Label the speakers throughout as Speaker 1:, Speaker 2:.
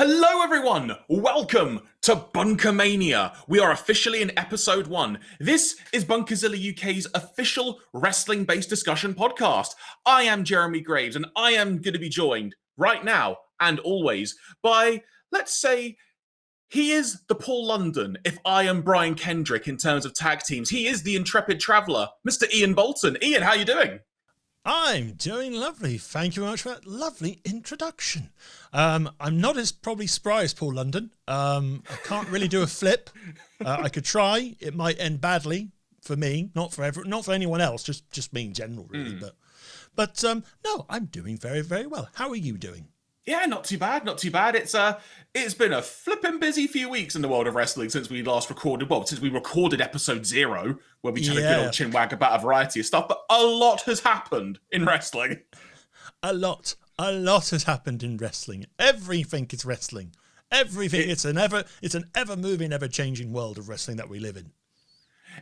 Speaker 1: Hello everyone, welcome to BunkaMania. We are officially in episode 1. This is Bunkazilla UK's official wrestling-based discussion podcast. I am Jeremy Graves and I am going to be joined right now and always by, let's say, he is the Paul London if I am Brian Kendrick in terms of tag teams. He is the intrepid traveller, Mr. Iain Boulton. Iain, how are you doing?
Speaker 2: I'm doing lovely. Thank you very much for that lovely introduction. I'm not as probably spry as Paul London. I can't really do a flip. I could try. It might end badly for me, not for anyone else. Just me in general, really. But no, I'm doing very, very well. How are you doing?
Speaker 1: Yeah, not too bad, not too bad. It's been a flippin' busy few weeks in the world of wrestling since we last recorded. Well, since we recorded episode 0, where we took a good old chinwag about a variety of stuff. But a lot has happened in wrestling.
Speaker 2: A lot has happened in wrestling. Everything is wrestling. Everything. It's an ever moving, ever changing world of wrestling that we live in.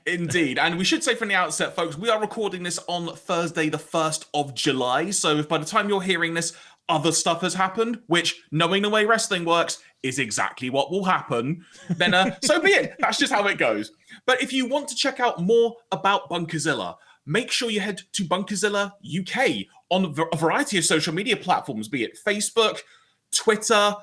Speaker 1: Indeed. And we should say from the outset, folks, we are recording this on Thursday, the 1st of July. So if by the time you're hearing this, other stuff has happened, which, knowing the way wrestling works, is exactly what will happen, then so be it. That's just how it goes. But if you want to check out more about Bunkazilla, make sure you head to Bunkazilla UK on a variety of social media platforms, be it Facebook, Twitter,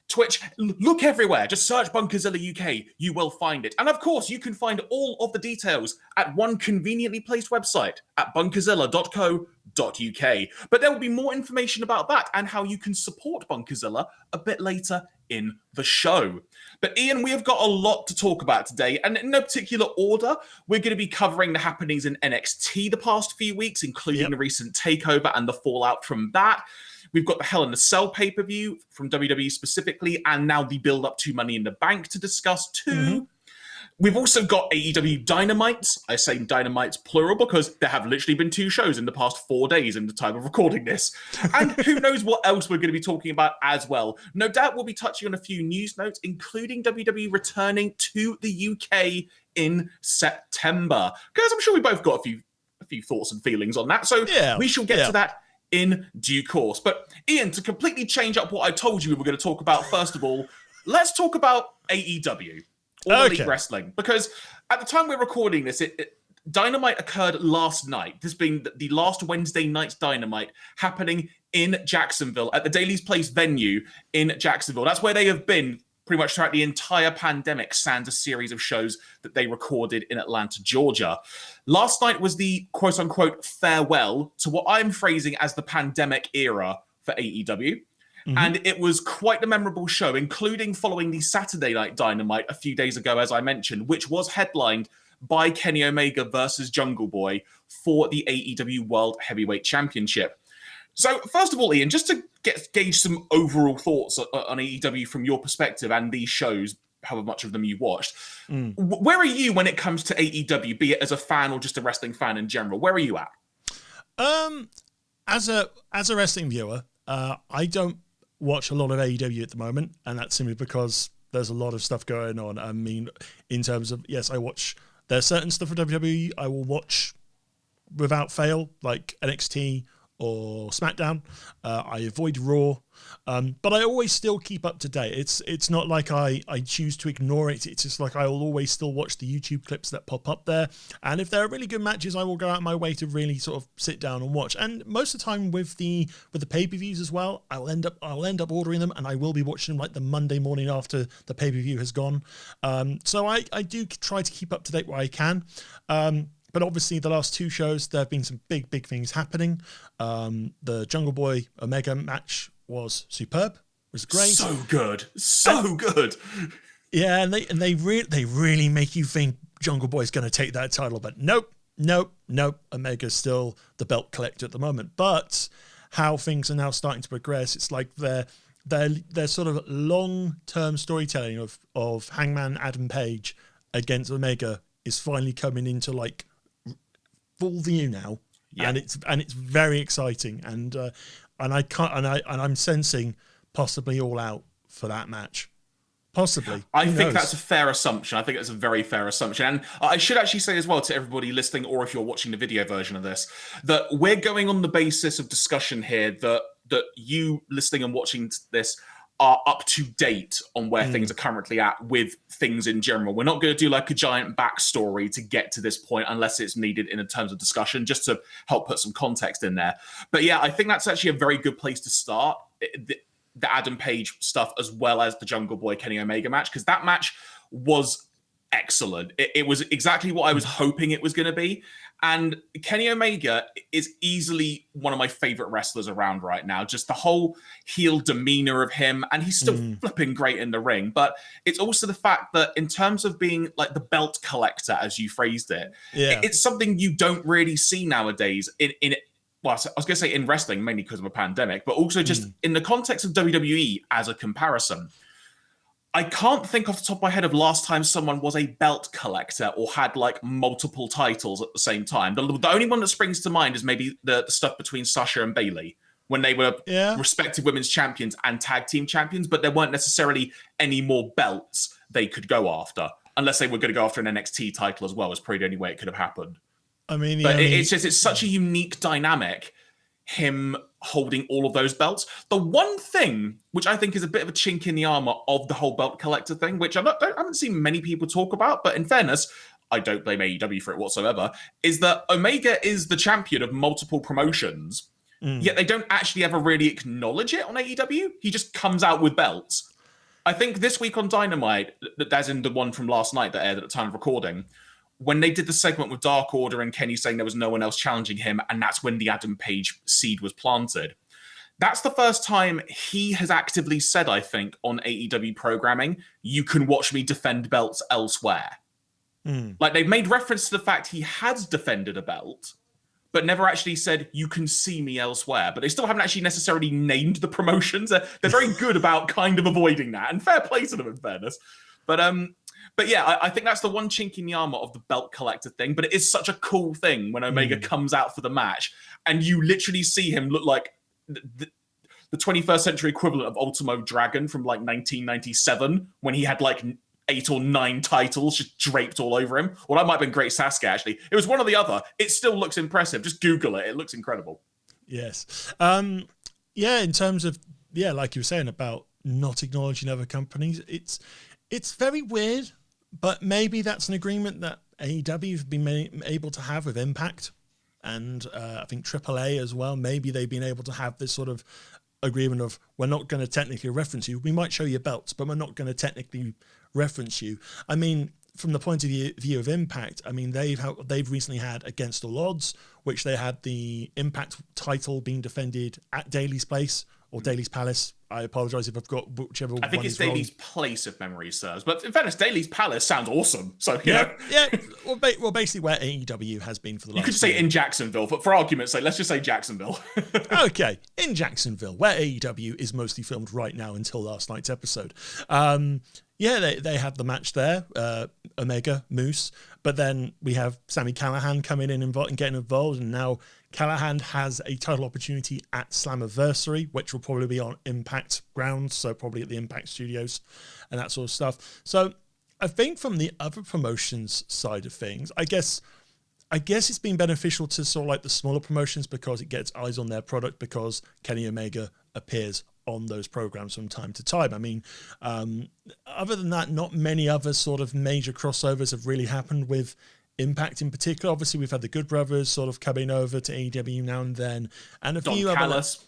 Speaker 1: Twitch. Look everywhere. Just search Bunkazilla UK. You will find it. And of course, you can find all of the details at one conveniently placed website at bunkazilla.co.uk. But there will be more information about that and how you can support Bunkazilla a bit later in the show. But Iain, we have got a lot to talk about today, and in no particular order, we're going to be covering the happenings in NXT the past few weeks, including the recent takeover and the fallout from that. We've got the Hell in a Cell pay-per-view from WWE specifically, and now the build-up to Money in the Bank to discuss too. Mm-hmm. We've also got AEW Dynamites. I say Dynamites plural because there have literally been 2 shows in the past 4 days in the time of recording this. And who knows what else we're going to be talking about as well. No doubt we'll be touching on a few news notes, including WWE returning to the UK in September. Because I'm sure we both got a few thoughts and feelings on that. So we shall get to that in due course. But Iain, to completely change up what I told you we were going to talk about, first of all, let's talk about AEW. All Elite Wrestling, because at the time we're recording this, Dynamite occurred last night. This being the last Wednesday night's Dynamite happening in Jacksonville at the Daily's Place venue in Jacksonville. That's where they have been pretty much throughout the entire pandemic, sans a series of shows that they recorded in Atlanta, Georgia. Last night was the quote-unquote farewell to what I'm phrasing as the pandemic era for AEW. Mm-hmm. And it was quite a memorable show, including following the Saturday Night Dynamite a few days ago, as I mentioned, which was headlined by Kenny Omega versus Jungle Boy for the AEW World Heavyweight Championship. So, first of all, Iain, just to gauge some overall thoughts on AEW from your perspective and these shows, however much of them you watched, where are you when it comes to AEW, be it as a fan or just a wrestling fan in general? Where are you at?
Speaker 2: As a wrestling viewer, I don't watch a lot of AEW at the moment, and that's simply because there's a lot of stuff going on. I mean, in terms of, yes, there's certain stuff for WWE I will watch without fail, like NXT or SmackDown. I avoid Raw, but I always still keep up to date. It's not like I choose to ignore it. It's just like I will always still watch the YouTube clips that pop up there, and if there are really good matches, I will go out my way to really sort of sit down and watch. And most of the time with the pay-per-views as well, I'll end up ordering them, and I will be watching them like the Monday morning after the pay-per-view has gone. So I do try to keep up to date where I can. But obviously, the last 2 shows, there have been some big things happening. The Jungle Boy Omega match was superb. It was great.
Speaker 1: So good.
Speaker 2: Yeah, and they really make you think Jungle Boy's going to take that title, but nope. Omega's still the belt collector at the moment. But how things are now starting to progress, it's like their sort of long-term storytelling of Hangman Adam Page against Omega is finally coming into like full view now, and it's very exciting, and I'm sensing possibly All Out for that match. Possibly.
Speaker 1: I think that's a fair assumption. I think it's a very fair assumption. And I should actually say as well to everybody listening, or if you're watching the video version of this, that we're going on the basis of discussion here that you listening and watching this are up to date on where things are currently at with things in general. We're not going to do like a giant backstory to get to this point unless it's needed in terms of discussion, just to help put some context in there. But yeah, I think that's actually a very good place to start. The Adam Page stuff as well as the Jungle Boy Kenny Omega match, because that match was excellent. It was exactly what I was hoping it was going to be. And Kenny Omega is easily one of my favorite wrestlers around right now. Just the whole heel demeanor of him, and he's still flipping great in the ring. But it's also the fact that in terms of being like the belt collector, as you phrased it, it's something you don't really see nowadays well, I was going to say in wrestling, mainly because of a pandemic, but also just in the context of WWE as a comparison. I can't think off the top of my head of last time someone was a belt collector or had like multiple titles at the same time. The only one that springs to mind is maybe the stuff between Sasha and Bayley when they were respective women's champions and tag team champions, but there weren't necessarily any more belts they could go after, unless they were going to go after an NXT title as well. Was probably the only way it could have happened.
Speaker 2: I mean,
Speaker 1: it's such a unique dynamic, him holding all of those belts. The one thing which I think is a bit of a chink in the armor of the whole belt collector thing, which I haven't seen many people talk about, but in fairness, I don't blame AEW for it whatsoever, is that Omega is the champion of multiple promotions, yet they don't actually ever really acknowledge it on AEW. He just comes out with belts. I think this week on Dynamite, as in the one from last night that aired at the time of recording, when they did the segment with Dark Order and Kenny saying there was no one else challenging him, and that's when the Adam Page seed was planted. That's the first time he has actively said, I think, on AEW programming, you can watch me defend belts elsewhere. Like, they've made reference to the fact he has defended a belt, but never actually said, you can see me elsewhere. But they still haven't actually necessarily named the promotions. They're very good about kind of avoiding that, and fair play to them, in fairness. But yeah, I think that's the one chink in the armor of the belt collector thing. But it is such a cool thing when Omega comes out for the match and you literally see him look like the 21st century equivalent of Ultimo Dragon from like 1997 when he had like 8 or 9 titles just draped all over him. Well, that might have been Great Sasuke, actually. It was one or the other. It still looks impressive. Just Google it. It looks incredible.
Speaker 2: Yes. In terms of, like you were saying about not acknowledging other companies, it's very weird. But maybe that's an agreement that AEW have been able to have with Impact and I think AAA as well. Maybe they've been able to have this sort of agreement of, we're not going to technically reference you. We might show you belts, but we're not going to technically reference you. I mean, from the point of view of Impact, I mean, they've recently had Against All Odds, which they had the Impact title being defended at Daly's Place or Daly's Palace. I apologise if I've got whichever one.
Speaker 1: I think it's Daly's Place, if memory serves. But in fairness, Daly's Palace sounds awesome. So, you know.
Speaker 2: Yeah. Well, basically where AEW has been for the last
Speaker 1: You could say in Jacksonville, but for argument's sake, let's just say Jacksonville.
Speaker 2: Okay, in Jacksonville, where AEW is mostly filmed right now until last night's episode. They had the match there, Omega, Moose, but then we have Sami Callihan coming in and getting involved, and now Callihan has a title opportunity at Slammiversary, which will probably be on Impact grounds, so probably at the Impact Studios and that sort of stuff. So I think from the other promotions side of things, I guess it's been beneficial to sort of like the smaller promotions because it gets eyes on their product because Kenny Omega appears on those programs from time to time. I mean, other than that, not many other sort of major crossovers have really happened with Impact in particular. Obviously, we've had the Good Brothers sort of coming over to AEW now and then, and few
Speaker 1: Callis.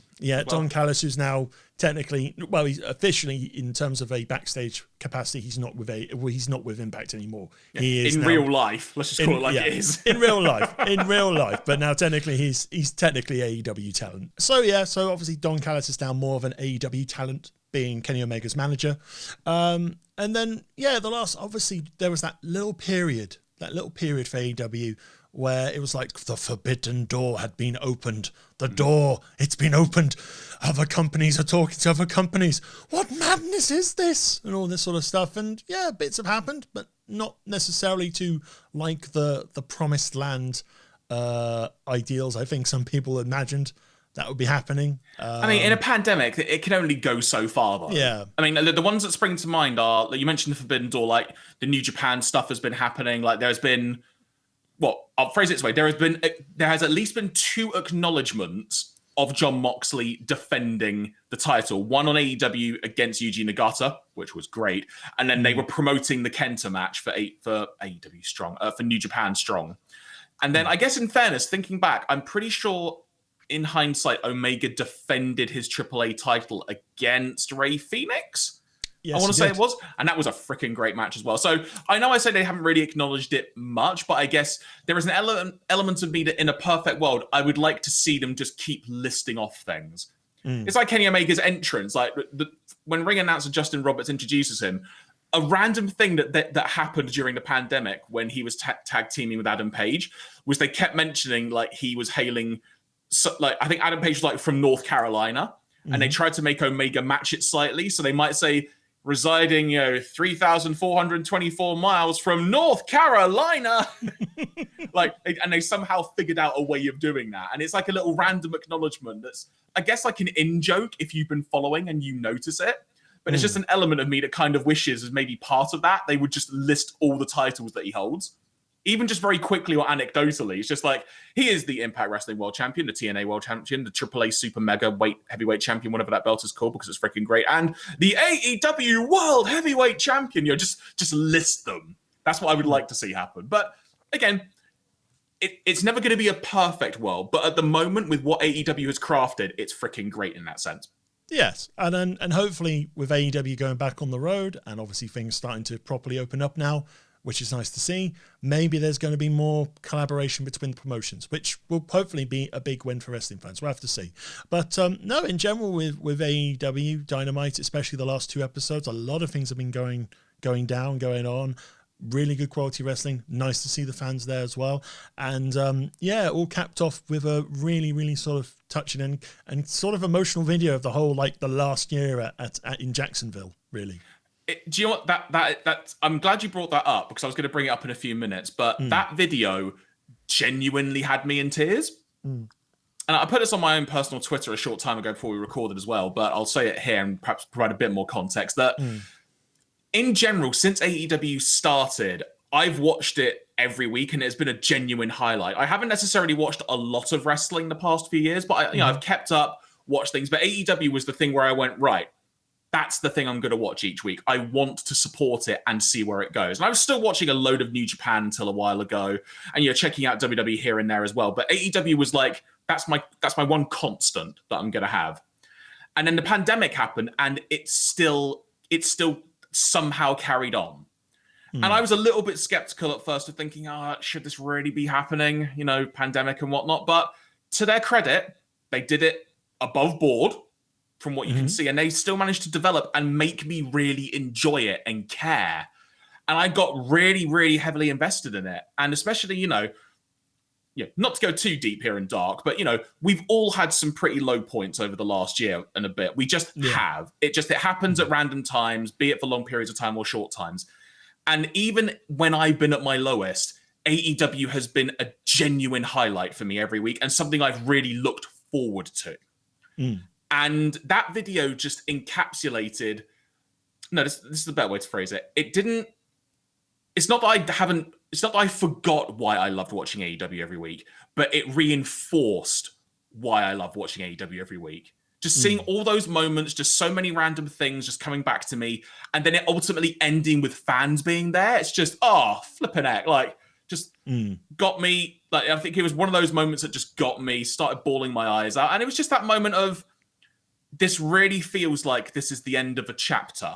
Speaker 2: Don Callis, who's now technically, well, he's officially in terms of a backstage capacity, he's not with Impact anymore.
Speaker 1: Yeah,
Speaker 2: he is
Speaker 1: in real life. Let's just call it like it is.
Speaker 2: in real life. But now technically he's technically AEW talent. So obviously Don Callis is now more of an AEW talent, being Kenny Omega's manager. And then obviously there was that little period for AEW where it was like the forbidden door had been opened. The door, it's been opened. Other companies are talking to other companies. What madness is this? And all this sort of stuff. And yeah, bits have happened, but not necessarily to like the promised land ideals I think some people imagined that would be happening.
Speaker 1: I mean, in a pandemic, it can only go so far, though.
Speaker 2: Yeah.
Speaker 1: I mean, the ones that spring to mind are, like you mentioned the Forbidden Door, like the New Japan stuff has been happening. Like there's been, I'll phrase it this way. There has at least been 2 acknowledgements of Jon Moxley defending the title. One on AEW against Yuji Nagata, which was great. And then they were promoting the Kenta match for AEW Strong, for New Japan Strong. And then I guess in fairness, thinking back, I'm pretty sure in hindsight, Omega defended his AAA title against Rey Fenix. Yes, I want to say it was. And that was a freaking great match as well. So I know I say they haven't really acknowledged it much, but I guess there is an element of me that in a perfect world, I would like to see them just keep listing off things. It's like Kenny Omega's entrance. Like when ring announcer Justin Roberts introduces him, a random thing that happened during the pandemic when he was tag teaming with Adam Page was they kept mentioning like he was hailing, I think Adam Page was like from North Carolina, and they tried to make Omega match it slightly. So they might say, residing, 3,424 miles from North Carolina. And they somehow figured out a way of doing that. And it's like a little random acknowledgement that's, I guess, like an in-joke if you've been following and you notice it. But it's just an element of me that kind of wishes as maybe part of that, they would just list all the titles that he holds. Even just very quickly or anecdotally, it's just like, he is the Impact Wrestling World Champion, the TNA World Champion, the AAA Super Mega Heavyweight Champion, whatever that belt is called, because it's freaking great, and the AEW World Heavyweight Champion. Just list them. That's what I would like to see happen. But again, it's never going to be a perfect world, but at the moment, with what AEW has crafted, it's freaking great in that sense.
Speaker 2: Yes, and hopefully with AEW going back on the road, and obviously things starting to properly open up now, which is nice to see. Maybe there's going to be more collaboration between the promotions, which will hopefully be a big win for wrestling fans. We'll have to see. But no, in general, with AEW Dynamite, especially the last 2 episodes, a lot of things have been going on. Really good quality wrestling. Nice to see the fans there as well. And all capped off with a really, really sort of touching and sort of emotional video of the whole, like the last year in Jacksonville, really.
Speaker 1: Do you know what that I'm glad you brought that up, because I was going to bring it up in a few minutes, but that video genuinely had me in tears. And I put this on my own personal Twitter a short time ago before we recorded as well, but I'll say it here and perhaps provide a bit more context that in general, since AEW started, I've watched it every week and it's been a genuine highlight. I haven't necessarily watched a lot of wrestling the past few years, but I've kept up, watched things, but AEW was the thing where I went, right, that's the thing I'm going to watch each week. I want to support it and see where it goes. And I was still watching a load of New Japan until a while ago, and checking out WWE here and there as well. But AEW was like, that's my one constant that I'm going to have. And then the pandemic happened, and it still somehow carried on. And I was a little bit skeptical at first of thinking, should this really be happening? Pandemic and whatnot. But to their credit, they did it above board, from what you can see, and they still managed to develop and make me really enjoy it and care. And I got really, really heavily invested in it. And especially, not to go too deep here and dark, but, we've all had some pretty low points over the last year and a bit. We just have. It happens at random times, be it for long periods of time or short times. And even when I've been at my lowest, AEW has been a genuine highlight for me every week and something I've really looked forward to. And that video just encapsulated. No, this is the better way to phrase it. It's not that I forgot why I loved watching AEW every week, but it reinforced why I love watching AEW every week. Just seeing all those moments, just so many random things just coming back to me, and then it ultimately ending with fans being there. It's just, flipping heck. Like, just got me. Like, I think it was one of those moments that just got me, started bawling my eyes out. And it was just that moment of, this really feels like this is the end of a chapter.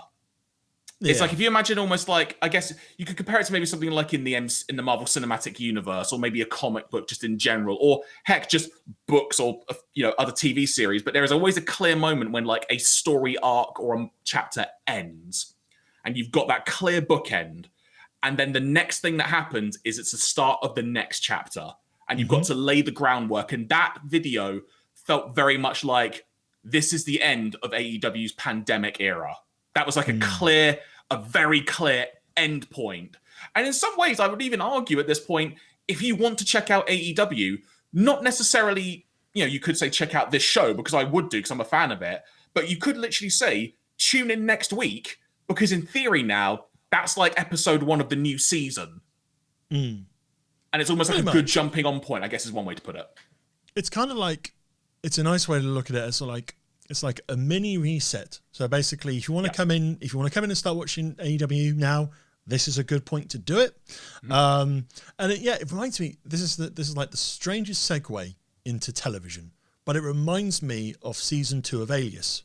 Speaker 1: It's like, if you imagine almost like, I guess you could compare it to maybe something like in the Marvel Cinematic Universe, or maybe a comic book just in general, or heck, just books or, other TV series. But there is always a clear moment when like a story arc or a chapter ends and you've got that clear bookend. And then the next thing that happens is it's the start of the next chapter, and you've got to lay the groundwork. And that video felt very much like, this is the end of AEW's pandemic era. That was like a very clear end point. And in some ways, I would even argue at this point, if you want to check out AEW, not necessarily, you could say check out this show, because I would do, because I'm a fan of it. But you could literally say, tune in next week, because in theory now, that's like episode 1 of the new season. And it's almost like a good jumping on point, I guess is one way to put it.
Speaker 2: It's kind of like it's a nice way to look at it as like it's like a mini reset. So basically, if you want to come in, and start watching AEW now, this is a good point to do it. And it reminds me. This is like the strangest segue into television, but it reminds me of season 2 of Alias,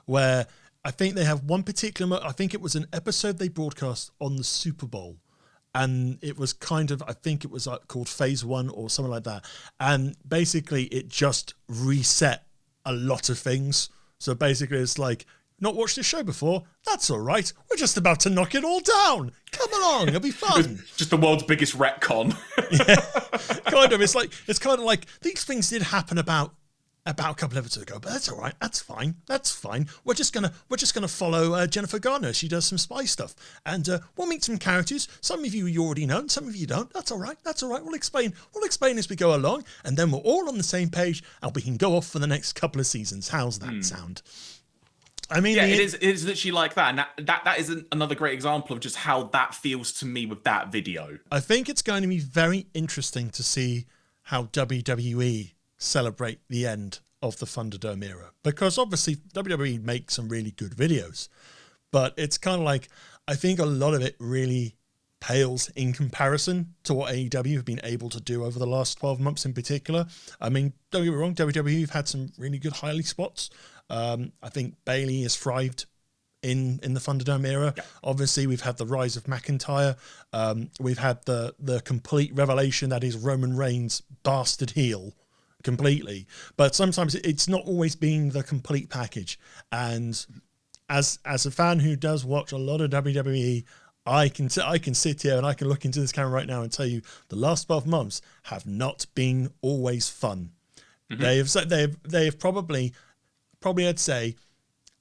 Speaker 2: where I think they have one particular. I think it was an episode they broadcast on the Super Bowl. And it was kind of, I think it was called Phase 1 or something like that. And basically it just reset a lot of things. So basically it's like, not watched this show before? That's all right. We're just about to knock it all down. Come along, it'll be fun.
Speaker 1: Just the world's biggest retcon.
Speaker 2: Yeah, kind of. It's kind of like these things did happen about a couple of episodes ago, but that's all right. That's fine. We're just gonna follow Jennifer Garner. She does some spy stuff, and we'll meet some characters. Some of you already know, and some of you don't. That's all right. We'll explain as we go along, and then we're all on the same page, and we can go off for the next couple of seasons. How's that sound? I mean,
Speaker 1: it is literally like that, and that is another great example of just how that feels to me with that video.
Speaker 2: I think it's going to be very interesting to see how WWE celebrate the end of the Thunderdome era, because obviously WWE makes some really good videos, but it's kind of like, I think a lot of it really pales in comparison to what AEW have been able to do over the last 12 months in particular. I mean, don't get me wrong, WWE have had some really good highlight spots. I think Bayley has thrived in the Thunderdome era. Yeah. Obviously, we've had the rise of McIntyre. We've had the complete revelation that is Roman Reigns' bastard heel completely. But sometimes it's not always been the complete package. And as a fan who does watch a lot of WWE, I can sit here and I can look into this camera right now and tell you the last 12 months have not been always fun. Mm-hmm. They have probably I'd say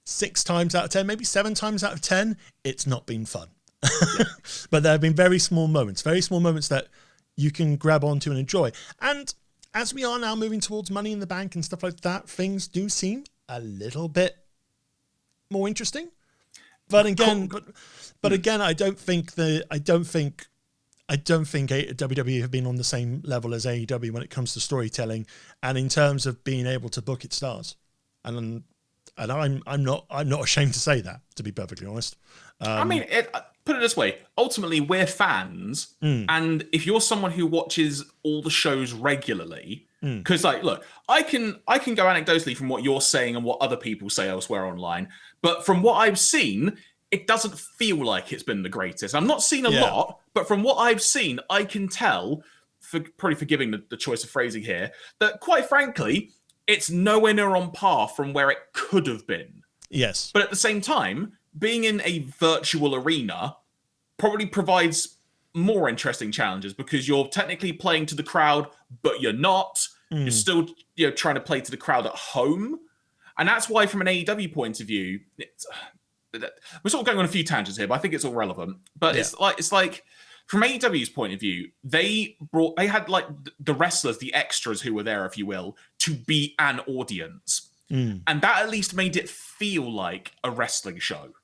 Speaker 2: 6 times out of 10, maybe 7 times out of 10, it's not been fun. Yeah. But there have been very small moments that you can grab onto and enjoy. And as we are now moving towards Money in the Bank and stuff like that, things do seem a little bit more interesting. But again, I don't think WWE have been on the same level as AEW when it comes to storytelling and in terms of being able to book its stars. And I'm not ashamed to say that, to be perfectly honest.
Speaker 1: I mean, put it this way. Ultimately, we're fans. And if you're someone who watches all the shows regularly, because look, I can go anecdotally from what you're saying and what other people say elsewhere online. But from what I've seen, it doesn't feel like it's been the greatest. I've not seen a lot, but from what I've seen, I can tell, probably forgiving the choice of phrasing here, that quite frankly, it's nowhere near on par from where it could have been.
Speaker 2: Yes.
Speaker 1: But at the same time, being in a virtual arena probably provides more interesting challenges because you're technically playing to the crowd, but you're not. You're still trying to play to the crowd at home. And that's why, from an AEW point of view, we're sort of going on a few tangents here, but I think it's all relevant. But it's like from AEW's point of view, they had like the wrestlers, the extras who were there, if you will, to be an audience. And that at least made it feel like a wrestling show.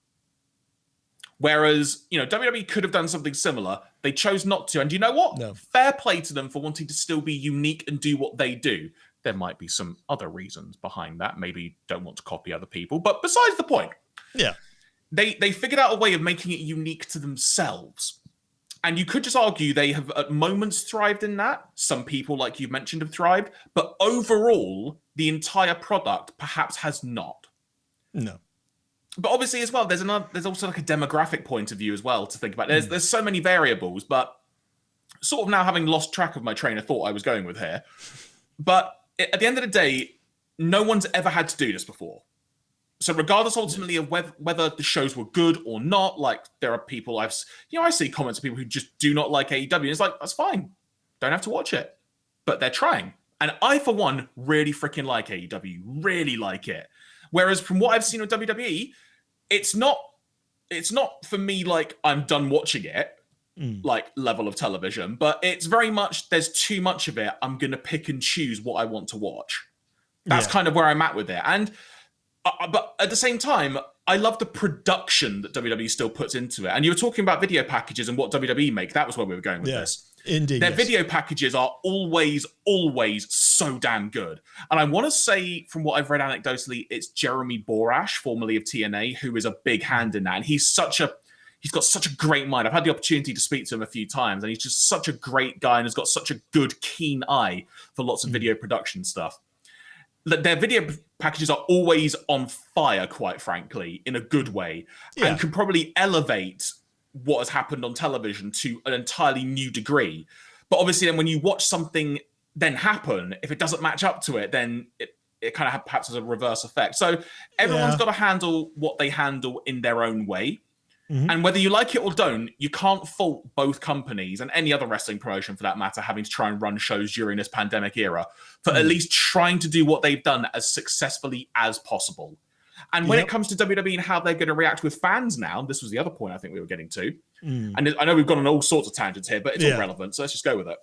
Speaker 1: Whereas, WWE could have done something similar. They chose not to. And you know what? No. Fair play to them for wanting to still be unique and do what they do. There might be some other reasons behind that. Maybe don't want to copy other people. But besides the point.
Speaker 2: Yeah.
Speaker 1: They figured out a way of making it unique to themselves. And you could just argue they have at moments thrived in that. Some people, like you mentioned, have thrived. But overall, the entire product perhaps has not.
Speaker 2: No.
Speaker 1: But obviously as well, there's also like a demographic point of view as well to think about. There's so many variables, but sort of now having lost track of my train of thought I was going with here. But at the end of the day, no one's ever had to do this before. So regardless ultimately of whether the shows were good or not, like there are people I see comments of people who just do not like AEW. And it's like, that's fine. Don't have to watch it. But they're trying. And I, for one, really freaking like AEW. Really like it. Whereas from what I've seen of WWE, it's not for me like I'm done watching it, like level of television, but it's very much there's too much of it. I'm going to pick and choose what I want to watch. That's kind of where I'm at with it. And but at the same time, I love the production that WWE still puts into it. And you were talking about video packages and what WWE make. That was where we were going with this.
Speaker 2: Indeed,
Speaker 1: their
Speaker 2: yes.
Speaker 1: video packages are always so damn good. And I want to say, from what I've read anecdotally, it's Jeremy Borash, formerly of TNA, who is a big hand in that. And he's got such a great mind. I've had the opportunity to speak to him a few times, and he's just such a great guy and has got such a good, keen eye for lots of video production stuff. Their video packages are always on fire, quite frankly, in a good way, and can probably elevate what has happened on television to an entirely new degree. But obviously then when you watch something then happen, if it doesn't match up to it, then it kind of perhaps has a reverse effect. So everyone's got to handle what they handle in their own way. And whether you like it or don't, you can't fault both companies and any other wrestling promotion for that matter having to try and run shows during this pandemic era for at least trying to do what they've done as successfully as possible. And when it comes to WWE and how they're going to react with fans now, this was the other point I think we were getting to. And I know we've gone on all sorts of tangents here, but it's all relevant, so let's just go with it.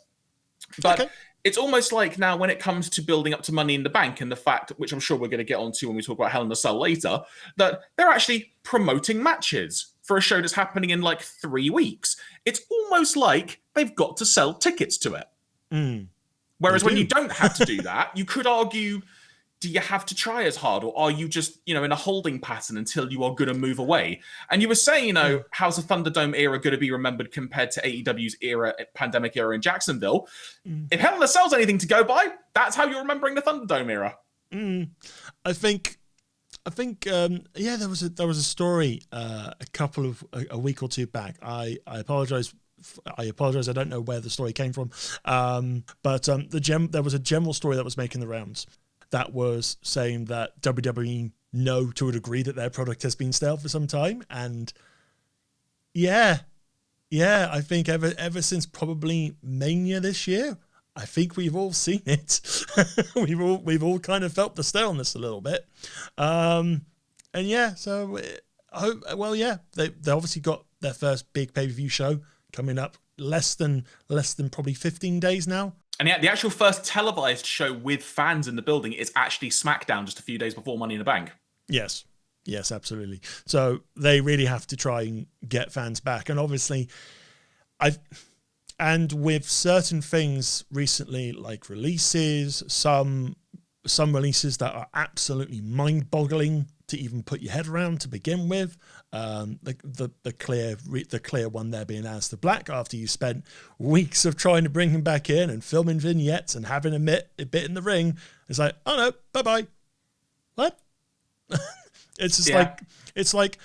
Speaker 1: But it's almost like now when it comes to building up to Money in the Bank and the fact, which I'm sure we're going to get onto when we talk about Hell in a Cell later, that they're actually promoting matches for a show that's happening in like 3 weeks. It's almost like they've got to sell tickets to it. Whereas when you don't have to do that, you could argue, do you have to try as hard, or are you just, in a holding pattern until you are going to move away? And you were saying, how's the Thunderdome era going to be remembered compared to AEW's pandemic era in Jacksonville? If Hell in a Cell's anything to go by, that's how you're remembering the Thunderdome era.
Speaker 2: I think, there was a story a week or two back. I apologize. I don't know where the story came from, but there was a general story that was making the rounds that was saying that WWE know to a degree that their product has been stale for some time, and I think ever since probably Mania this year, I think we've all seen it. we've all kind of felt the staleness a little bit, so they obviously got their first big pay-per-view show coming up less than probably 15 days now.
Speaker 1: And the actual first televised show with fans in the building is actually SmackDown just a few days before Money in the Bank.
Speaker 2: Yes, absolutely. So they really have to try and get fans back. And obviously, and with certain things recently, like releases, some releases that are absolutely mind-boggling to even put your head around to begin with. The clear one there being Aleister Black, after you spent weeks of trying to bring him back in and filming vignettes and having a bit in the ring. It's like, oh no, bye-bye. What? It's just it's like,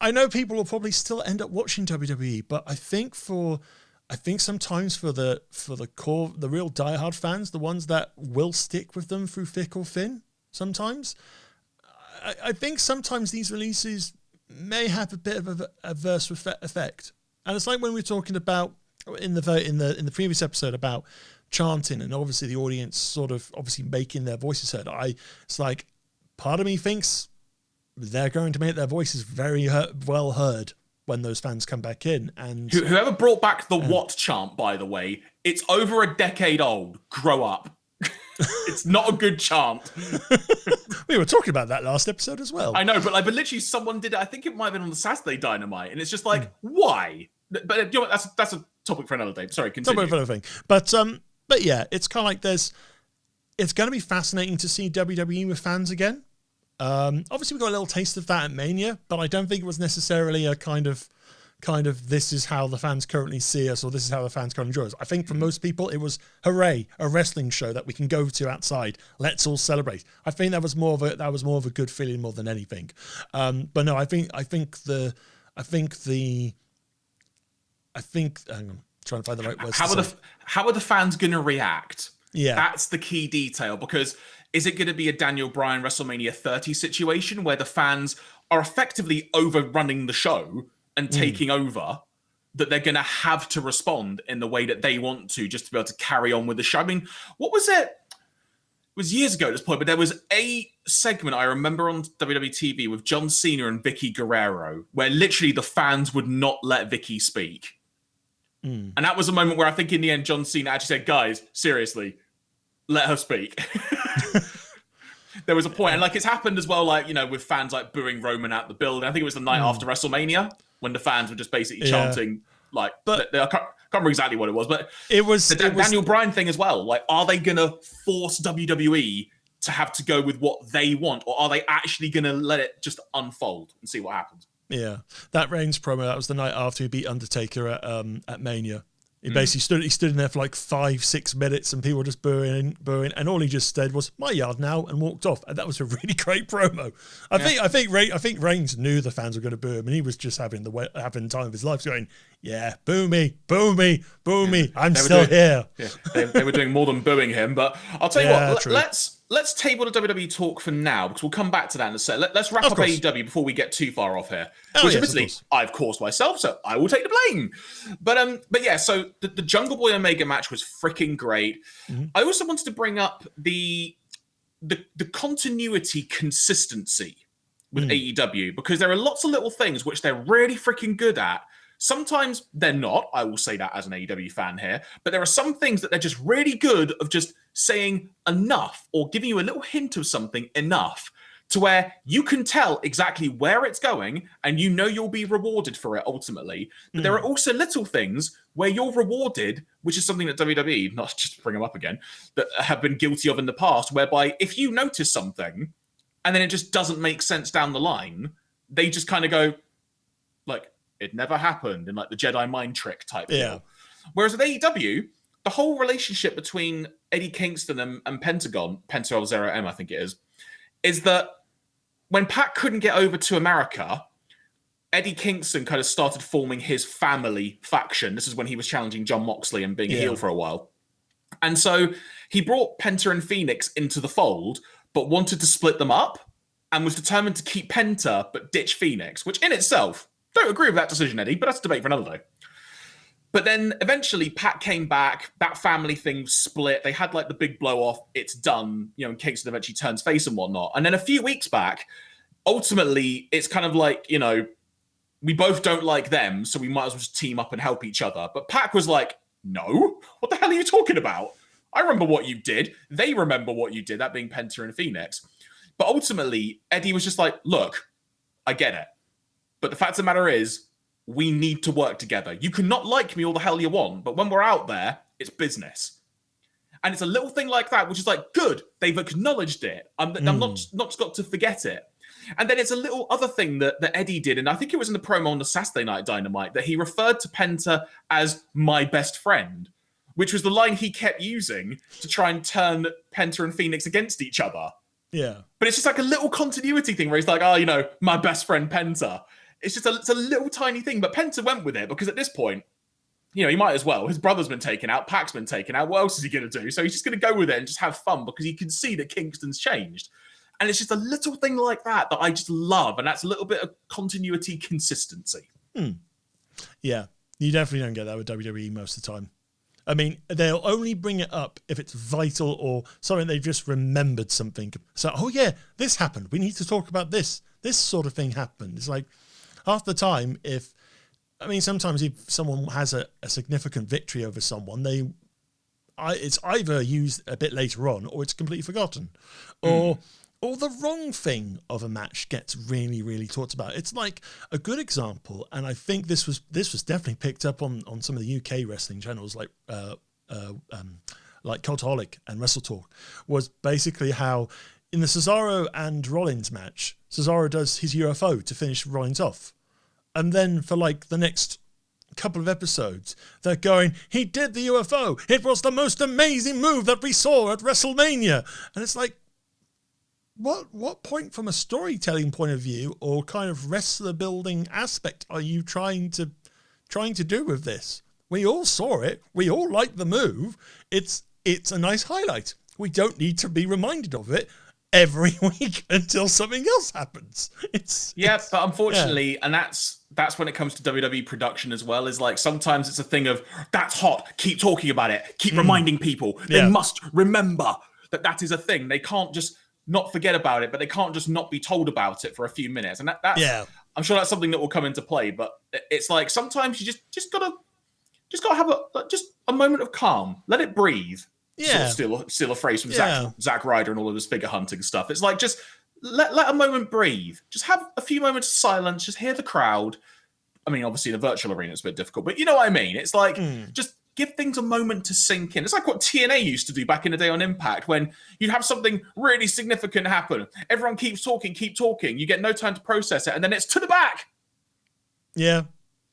Speaker 2: I know people will probably still end up watching WWE, but I think sometimes for the core, the real diehard fans, the ones that will stick with them through thick or thin, sometimes, I think sometimes these releases may have a bit of an adverse effect. And it's like when we were talking about in the previous episode about chanting and obviously the audience sort of obviously making their voices heard. It's like part of me thinks they're going to make their voices very well heard when those fans come back in. And
Speaker 1: whoever brought back the what chant, by the way, it's over a decade old. Grow up. It's not a good chant.
Speaker 2: We were talking about that last episode as well.
Speaker 1: I know, but literally someone did it. I think it might have been on the Saturday Dynamite, and it's just like, why? But you know what, that's a topic for another day. Sorry, continue.
Speaker 2: Topic for another thing. But yeah, it's kind of like it's going to be fascinating to see WWE with fans again. Obviously we got a little taste of that at Mania, but I don't think it was necessarily a kind of this is how the fans currently see us, or this is how the fans currently enjoy us. I think for most people it was, hooray, a wrestling show that we can go to outside. Let's all celebrate. I think that was more of a good feeling more than anything. But no, I think hang on, trying to find the right words.
Speaker 1: How are the fans going to react?
Speaker 2: Yeah,
Speaker 1: that's the key detail, because is it going to be a Daniel Bryan WrestleMania 30 situation where the fans are effectively overrunning the show and taking over, that they're going to have to respond in the way that they want to just to be able to carry on with the show? I mean, what was it? It was years ago at this point, but there was a segment I remember on WWE TV with John Cena and Vicky Guerrero where literally the fans would not let Vicky speak. And that was a moment where I think in the end, John Cena actually said, guys, seriously, let her speak. There was a point, and it's happened as well, with fans booing Roman out the building. I think it was the night after WrestleMania when the fans were just basically chanting, can't remember exactly what it was, but
Speaker 2: it was
Speaker 1: the Daniel Bryan thing as well. Like, are they gonna force WWE to have to go with what they want, or are they actually gonna let it just unfold and see what happens?
Speaker 2: Yeah, that Reigns promo, that was the night after he beat Undertaker at Mania. He basically stood in there for like 5-6 minutes, and people were just booing, and all he just said was "my yard now" and walked off. And that was a really great promo. I think Reigns knew the fans were going to boo him, and he was just having the time of his life, going, "Yeah, boo me, boo me, boo me. I'm still here."
Speaker 1: Yeah, they were doing more than booing him. But I'll tell you what, let's table the WWE talk for now, because we'll come back to that in a sec. Let's wrap up AEW before we get too far off here. Which obviously I've caused myself, so I will take the blame. But yeah, so the Jungle Boy Omega match was freaking great. I also wanted to bring up the continuity consistency with AEW, because there are lots of little things which they're really freaking good at. Sometimes they're not, I will say that as an AEW fan here, but there are some things that they're just really good of just saying enough or giving you a little hint of something enough to where you can tell exactly where it's going and you know you'll be rewarded for it ultimately. But there are also little things where you're rewarded, which is something that WWE, not just to bring them up again, that have been guilty of in the past, whereby if you notice something and then it just doesn't make sense down the line, they just kind of go like, it never happened, in like the Jedi mind trick type deal. Whereas with AEW, the whole relationship between Eddie Kingston and Penta Zero M, I think it is that when Pat couldn't get over to America, Eddie Kingston kind of started forming his family faction. This is when he was challenging Jon Moxley and being a heel for a while. And so he brought Penta and Phoenix into the fold, but wanted to split them up and was determined to keep Penta but ditch Phoenix, which in itself, don't agree with that decision, Eddie, but that's a debate for another day. But then eventually Pat came back, that family thing split, they had like the big blow off, it's done, and Kingston eventually turns face and whatnot. And then a few weeks back, ultimately, it's kind of like, we both don't like them, so we might as well just team up and help each other. But Pat was like, no, what the hell are you talking about? I remember what you did. They remember what you did, that being Penta and Phoenix. But ultimately, Eddie was just like, look, I get it. But the fact of the matter is, we need to work together. You can not like me all the hell you want, but when we're out there, it's business. And it's a little thing like that, which is like, good, they've acknowledged it. I'm not got to forget it. And then it's a little other thing that Eddie did, and I think it was in the promo on the Saturday Night Dynamite, that he referred to Penta as my best friend, which was the line he kept using to try and turn Penta and Phoenix against each other.
Speaker 2: Yeah.
Speaker 1: But it's just like a little continuity thing where he's like, oh, my best friend Penta. It's just it's a little tiny thing, but Penta went with it because at this point, he might as well. His brother's been taken out, Pac's been taken out. What else is he going to do? So he's just going to go with it and just have fun because he can see that Kingston's changed. And it's just a little thing like that I just love. And that's a little bit of continuity consistency.
Speaker 2: Yeah, you definitely don't get that with WWE most of the time. I mean, they'll only bring it up if it's vital or something they've just remembered something. So, oh yeah, this happened. We need to talk about this. This sort of thing happened. It's like half the time sometimes if someone has a significant victory over someone, it's either used a bit later on or it's completely forgotten. Or the wrong thing of a match gets really, really talked about. It's like a good example, and I think this was definitely picked up on some of the UK wrestling channels like Cultaholic and Wrestle Talk, was basically how in the Cesaro and Rollins match, Cesaro does his UFO to finish Rollins off. And then for like the next couple of episodes, they're going, he did the UFO. It was the most amazing move that we saw at WrestleMania. And it's like, what point from a storytelling point of view or kind of wrestler building aspect are you trying to do with this? We all saw it. We all liked the move. It's a nice highlight. We don't need to be reminded of it every week until something else happens.
Speaker 1: But unfortunately, and that's when it comes to WWE production as well, is like sometimes it's a thing of that's hot, keep talking about it, keep reminding people. They must remember that is a thing. They can't just not forget about it, but they can't just not be told about it for a few minutes. And I'm sure that's something that will come into play, but it's like sometimes you just gotta have a moment of calm. Let it breathe.
Speaker 2: Yeah.
Speaker 1: Sort of steal a phrase from Zack Ryder and all of his figure hunting stuff. It's like, just let a moment breathe. Just have a few moments of silence. Just hear the crowd. I mean, obviously the virtual arena is a bit difficult, but you know what I mean? It's like, just give things a moment to sink in. It's like what TNA used to do back in the day on Impact, when you'd have something really significant happen. Everyone keeps talking, keep talking. You get no time to process it, and then it's to the back.
Speaker 2: Yeah.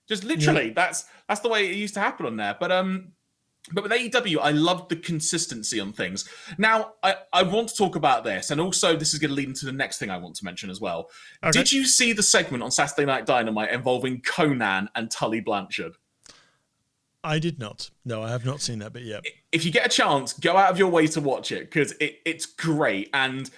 Speaker 1: Just literally, that's the way it used to happen on there. But with AEW, I love the consistency on things. Now, I want to talk about this, and also this is going to lead into the next thing I want to mention as well. Okay. Did you see the segment on Saturday Night Dynamite involving Conan and Tully Blanchard?
Speaker 2: I did not. No, I have not seen that bit yet.
Speaker 1: If you get a chance, go out of your way to watch it, because it's great. And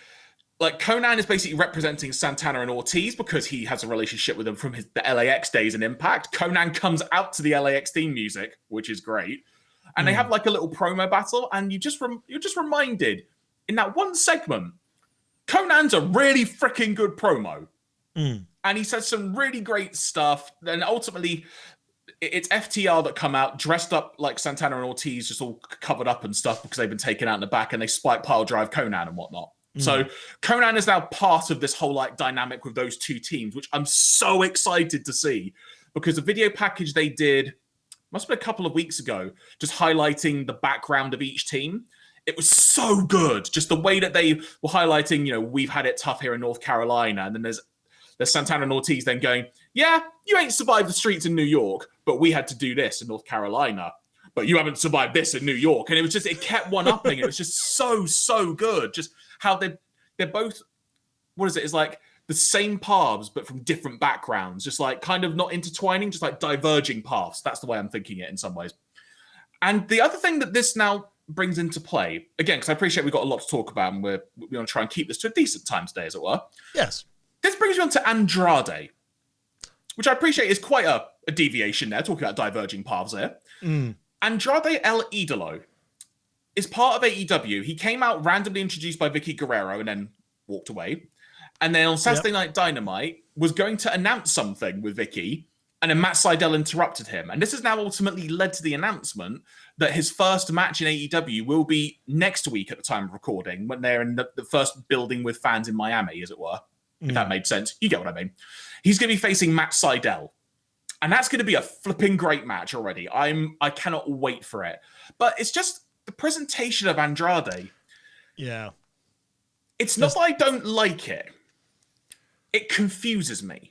Speaker 1: like, Conan is basically representing Santana and Ortiz because he has a relationship with them from the LAX days in Impact. Conan comes out to the LAX theme music, which is great. And they have like a little promo battle, and you're just reminded in that one segment, Conan's a really freaking good promo. And he says some really great stuff. And ultimately, it's FTR that come out dressed up like Santana and Ortiz, just all covered up and stuff because they've been taken out in the back, and they spike pile drive Conan and whatnot. So Conan is now part of this whole like dynamic with those two teams, which I'm so excited to see, because the video package they did must have been a couple of weeks ago, just highlighting the background of each team. It was so good. Just the way that they were highlighting, you know, we've had it tough here in North Carolina. And then there's Santana and Ortiz then going, yeah, you ain't survived the streets in New York, but we had to do this in North Carolina. But you haven't survived this in New York. And it kept one-upping. It was just so good. Just how they're both, what is it? It's like the same paths, but from different backgrounds, just like kind of not intertwining, just like diverging paths. That's the way I'm thinking it in some ways. And the other thing that this now brings into play, again, because I appreciate we've got a lot to talk about, and we're going to try and keep this to a decent time today, as it were.
Speaker 2: Yes.
Speaker 1: This brings you on to Andrade, which I appreciate is quite a deviation there, talking about diverging paths there. Andrade El Idolo is part of AEW. He came out randomly introduced by Vicky Guerrero and then walked away. And then on Saturday Night Dynamite was going to announce something with Vicky, and then Matt Sydal interrupted him. And this has now ultimately led to the announcement that his first match in AEW will be next week at the time of recording, when they're in the first building with fans in Miami, as it were. If that made sense. You get what I mean. He's going to be facing Matt Sydal. And that's going to be a flipping great match already. I cannot wait for it. But it's just the presentation of Andrade.
Speaker 2: Yeah.
Speaker 1: It's not that I don't like it. It confuses me.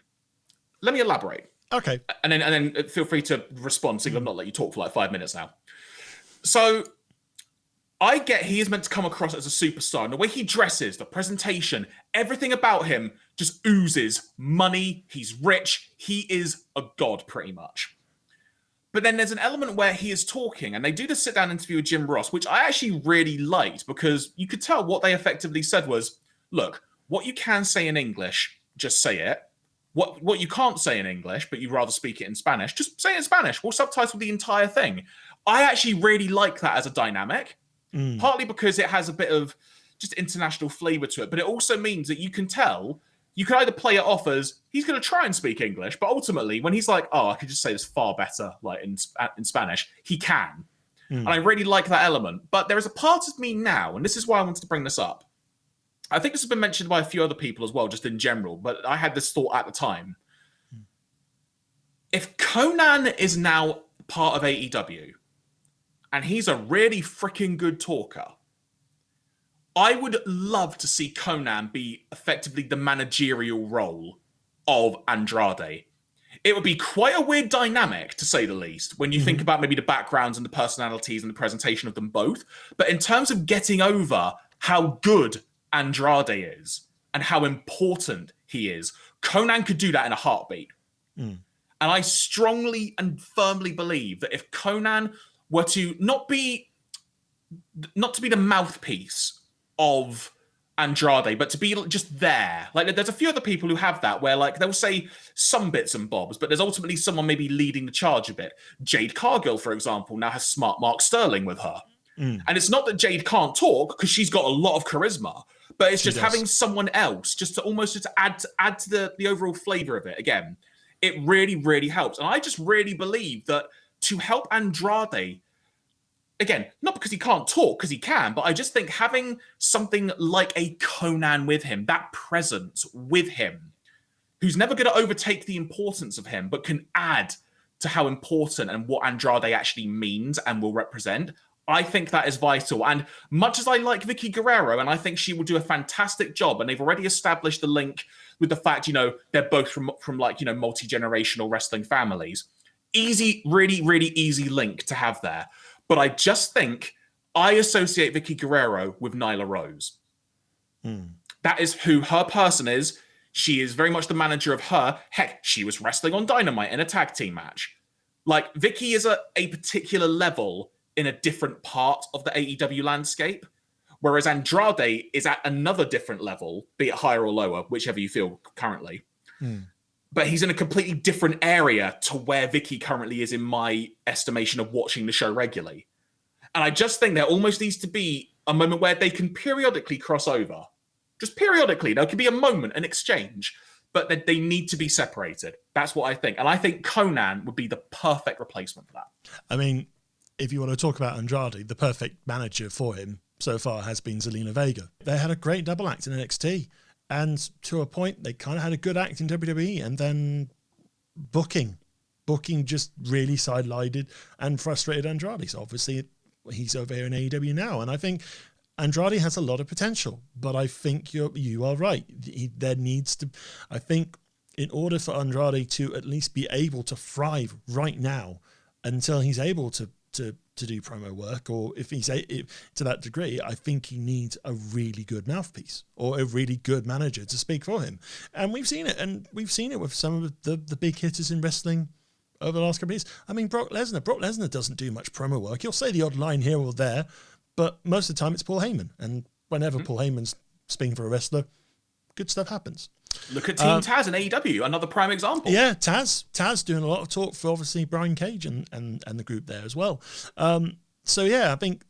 Speaker 1: Let me elaborate.
Speaker 2: Okay.
Speaker 1: And then feel free to respond, so I've not let you talk for like 5 minutes now. So I get he is meant to come across as a superstar, and the way he dresses, the presentation, everything about him just oozes money. He's rich. He is a god, pretty much. But then there's an element where he is talking, and they do the sit-down interview with Jim Ross, which I actually really liked, because you could tell what they effectively said was, look, what you can say in English, just say it. What you can't say in English, but you'd rather speak it in Spanish, just say it in Spanish. We'll subtitle the entire thing. I actually really like that as a dynamic, partly because it has a bit of just international flavor to it, but it also means that you can tell, you can either play it off as he's going to try and speak English, but ultimately when he's like, oh, I could just say this far better, like in Spanish, he can. And I really like that element. But there is a part of me now, and this is why I wanted to bring this up. I think this has been mentioned by a few other people as well, just in general, but I had this thought at the time. If Conan is now part of AEW, and he's a really freaking good talker, I would love to see Conan be effectively the managerial role of Andrade. It would be quite a weird dynamic, to say the least, when you think about maybe the backgrounds and the personalities and the presentation of them both. But in terms of getting over how good Andrade is and how important he is, Conan could do that in a heartbeat. And I strongly and firmly believe that if Conan were to not to be the mouthpiece of Andrade, but to be just there. Like, there's a few other people who have that, where like they'll say some bits and bobs, but there's ultimately someone maybe leading the charge a bit. Jade Cargill, for example, now has Smart Mark Sterling with her. And it's not that Jade can't talk, because she's got a lot of charisma, but it's just having someone else just to almost just add to the overall flavor of it. Again, it really, really helps. And I just really believe that to help Andrade, again, not because he can't talk, because he can, but I just think having something like a Conan with him, that presence with him, who's never going to overtake the importance of him, but can add to how important and what Andrade actually means and will represent. I think that is vital. And much as I like Vicky Guerrero, and I think she will do a fantastic job, and they've already established the link with the fact, they're both from multi-generational wrestling families. Easy, really, really easy link to have there. But I just think I associate Vicky Guerrero with Nyla Rose. That is who her person is. She is very much the manager of her. Heck, she was wrestling on Dynamite in a tag team match. Like, Vicky is at a particular level in a different part of the AEW landscape, whereas Andrade is at another different level, be it higher or lower, whichever you feel currently. But he's in a completely different area to where Vicky currently is in my estimation of watching the show regularly. And I just think there almost needs to be a moment where they can periodically cross over. Just periodically. There could be a moment, an exchange, but they need to be separated. That's what I think. And I think Conan would be the perfect replacement for that.
Speaker 2: I mean, if you want to talk about Andrade, the perfect manager for him so far has been Zelina Vega. They had a great double act in NXT, and to a point, they kind of had a good act in WWE, and then booking just really sidelined and frustrated Andrade. So obviously, he's over here in AEW now, and I think Andrade has a lot of potential. But I think you are right. There needs to, I think, in order for Andrade to at least be able to thrive right now, until he's able to do promo work, or if he's to that degree, I think he needs a really good mouthpiece or a really good manager to speak for him. And we've seen it, with some of the big hitters in wrestling over the last couple of years. I mean, Brock Lesnar doesn't do much promo work. He'll say the odd line here or there, but most of the time it's Paul Heyman. And whenever Paul Heyman's speaking for a wrestler, good stuff happens.
Speaker 1: Look at Team Taz in AEW, another prime example.
Speaker 2: Yeah, Taz doing a lot of talk for obviously Brian Cage and the group there as well. So yeah, I think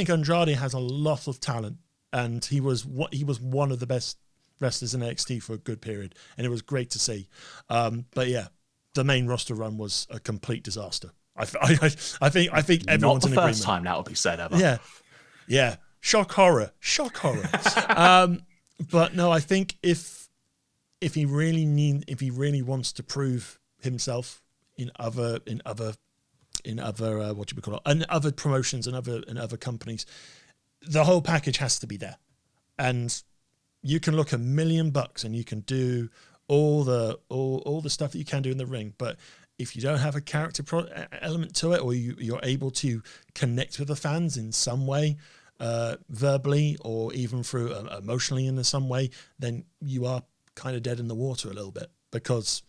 Speaker 2: Andrade has a lot of talent, and he was one of the best wrestlers in NXT for a good period, and it was great to see. But yeah, the main roster run was a complete disaster. I think everyone's in agreement. Not the
Speaker 1: first time that will be said ever.
Speaker 2: Yeah. Shock horror. But no, I think if he really wants to prove himself in other other promotions and other companies, the whole package has to be there. And you can look $1 million and you can do all the stuff that you can do in the ring, but if you don't have a character element to it, or you're able to connect with the fans in some way, verbally or even through emotionally in some way, then you are kind of dead in the water a little bit, because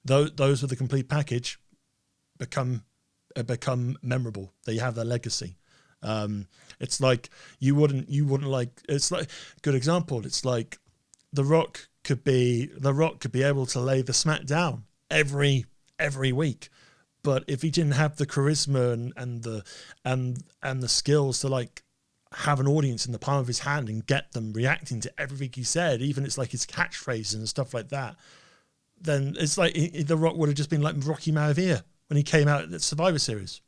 Speaker 2: those with the complete package become memorable. They have their legacy. It's like you wouldn't like. It's like, good example. It's like The Rock could be able to lay the smack down every week, but if he didn't have the charisma and the skills to like have an audience in the palm of his hand and get them reacting to everything he said, even it's like his catchphrases and stuff like that, then it's like The Rock would have just been like Rocky Maivia when he came out at the Survivor Series.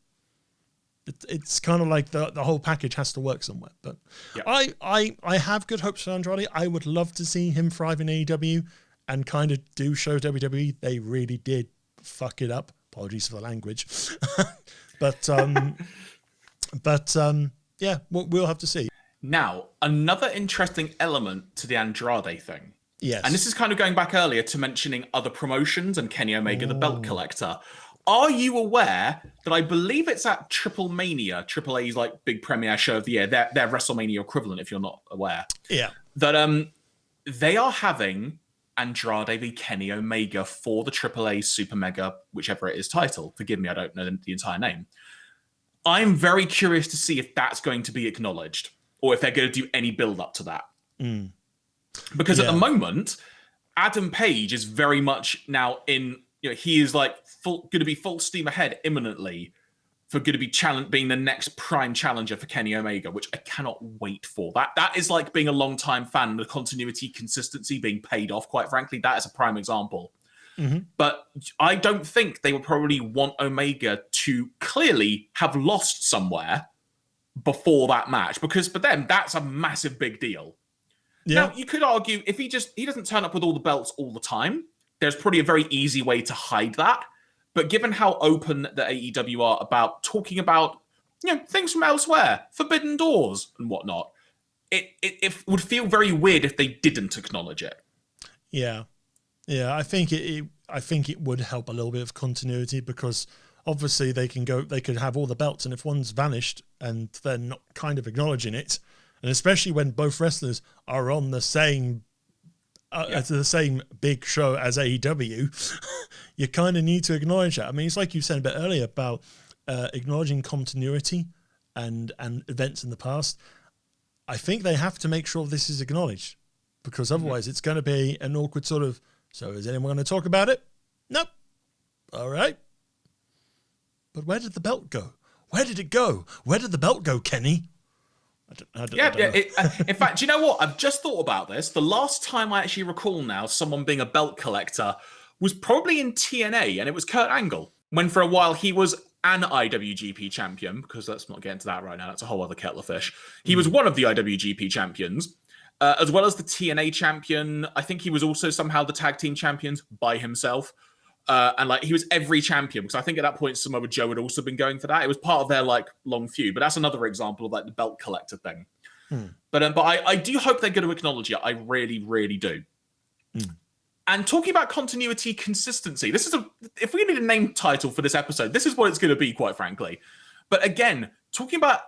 Speaker 2: It's kind of like the whole package has to work somewhere. But yeah. I have good hopes for Andrade. I would love to see him thrive in AEW and kind of do show WWE. They really did fuck it up. Apologies for the language. but yeah, we'll have to see.
Speaker 1: Now, another interesting element to the Andrade thing.
Speaker 2: Yes.
Speaker 1: And this is kind of going back earlier to mentioning other promotions and Kenny Omega, the belt collector. Are you aware that I believe it's at Triple Mania, Triple A's like big premiere show of the year, their WrestleMania equivalent, if you're not aware.
Speaker 2: Yeah.
Speaker 1: That they are having Andrade v Kenny Omega for the Triple A Super Mega, whichever it is title. Forgive me, I don't know the entire name. I'm very curious to see if that's going to be acknowledged, or if they're going to do any build up to that. Because at the moment, Adam Page is very much now in, he is like going to be full steam ahead imminently for going to be being the next prime challenger for Kenny Omega, which I cannot wait for. That is like being a long-time fan, the continuity, consistency being paid off, quite frankly. That is a prime example. Mm-hmm. But I don't think they would probably want Omega to clearly have lost somewhere before that match, because for them, that's a massive big deal. Yeah. Now, you could argue if he doesn't turn up with all the belts all the time, there's probably a very easy way to hide that. But given how open the AEW are about talking about things from elsewhere, forbidden doors and whatnot, it would feel very weird if they didn't acknowledge it.
Speaker 2: Yeah. I think it would help a little bit of continuity, because obviously they could have all the belts, and if one's vanished and they're not kind of acknowledging it, and especially when both wrestlers are on the same big show as AEW, you kind of need to acknowledge that. I mean, it's like you said a bit earlier about acknowledging continuity and events in the past. I think they have to make sure this is acknowledged, because otherwise it's going to be an awkward sort of, so is anyone going to talk about it? Nope. All right. But where did the belt go? Where did it go? Where did the belt go, Kenny? I don't know.
Speaker 1: In fact, do you know what? I've just thought about this. The last time I actually recall now someone being a belt collector was probably in TNA, and it was Kurt Angle, when for a while he was an IWGP champion, because let's not get into that right now. That's a whole other kettle of fish. He was one of the IWGP champions, as well as the TNA champion. I think he was also somehow the tag team champions by himself. And he was every champion, because I think at that point Samoa Joe had also been going for that. It was part of their long feud, but that's another example of the belt collector thing. But I do hope they're going to acknowledge it. I really, really do. And talking about continuity, consistency, this is if we need a name title for this episode, this is what it's going to be, quite frankly. But again, talking about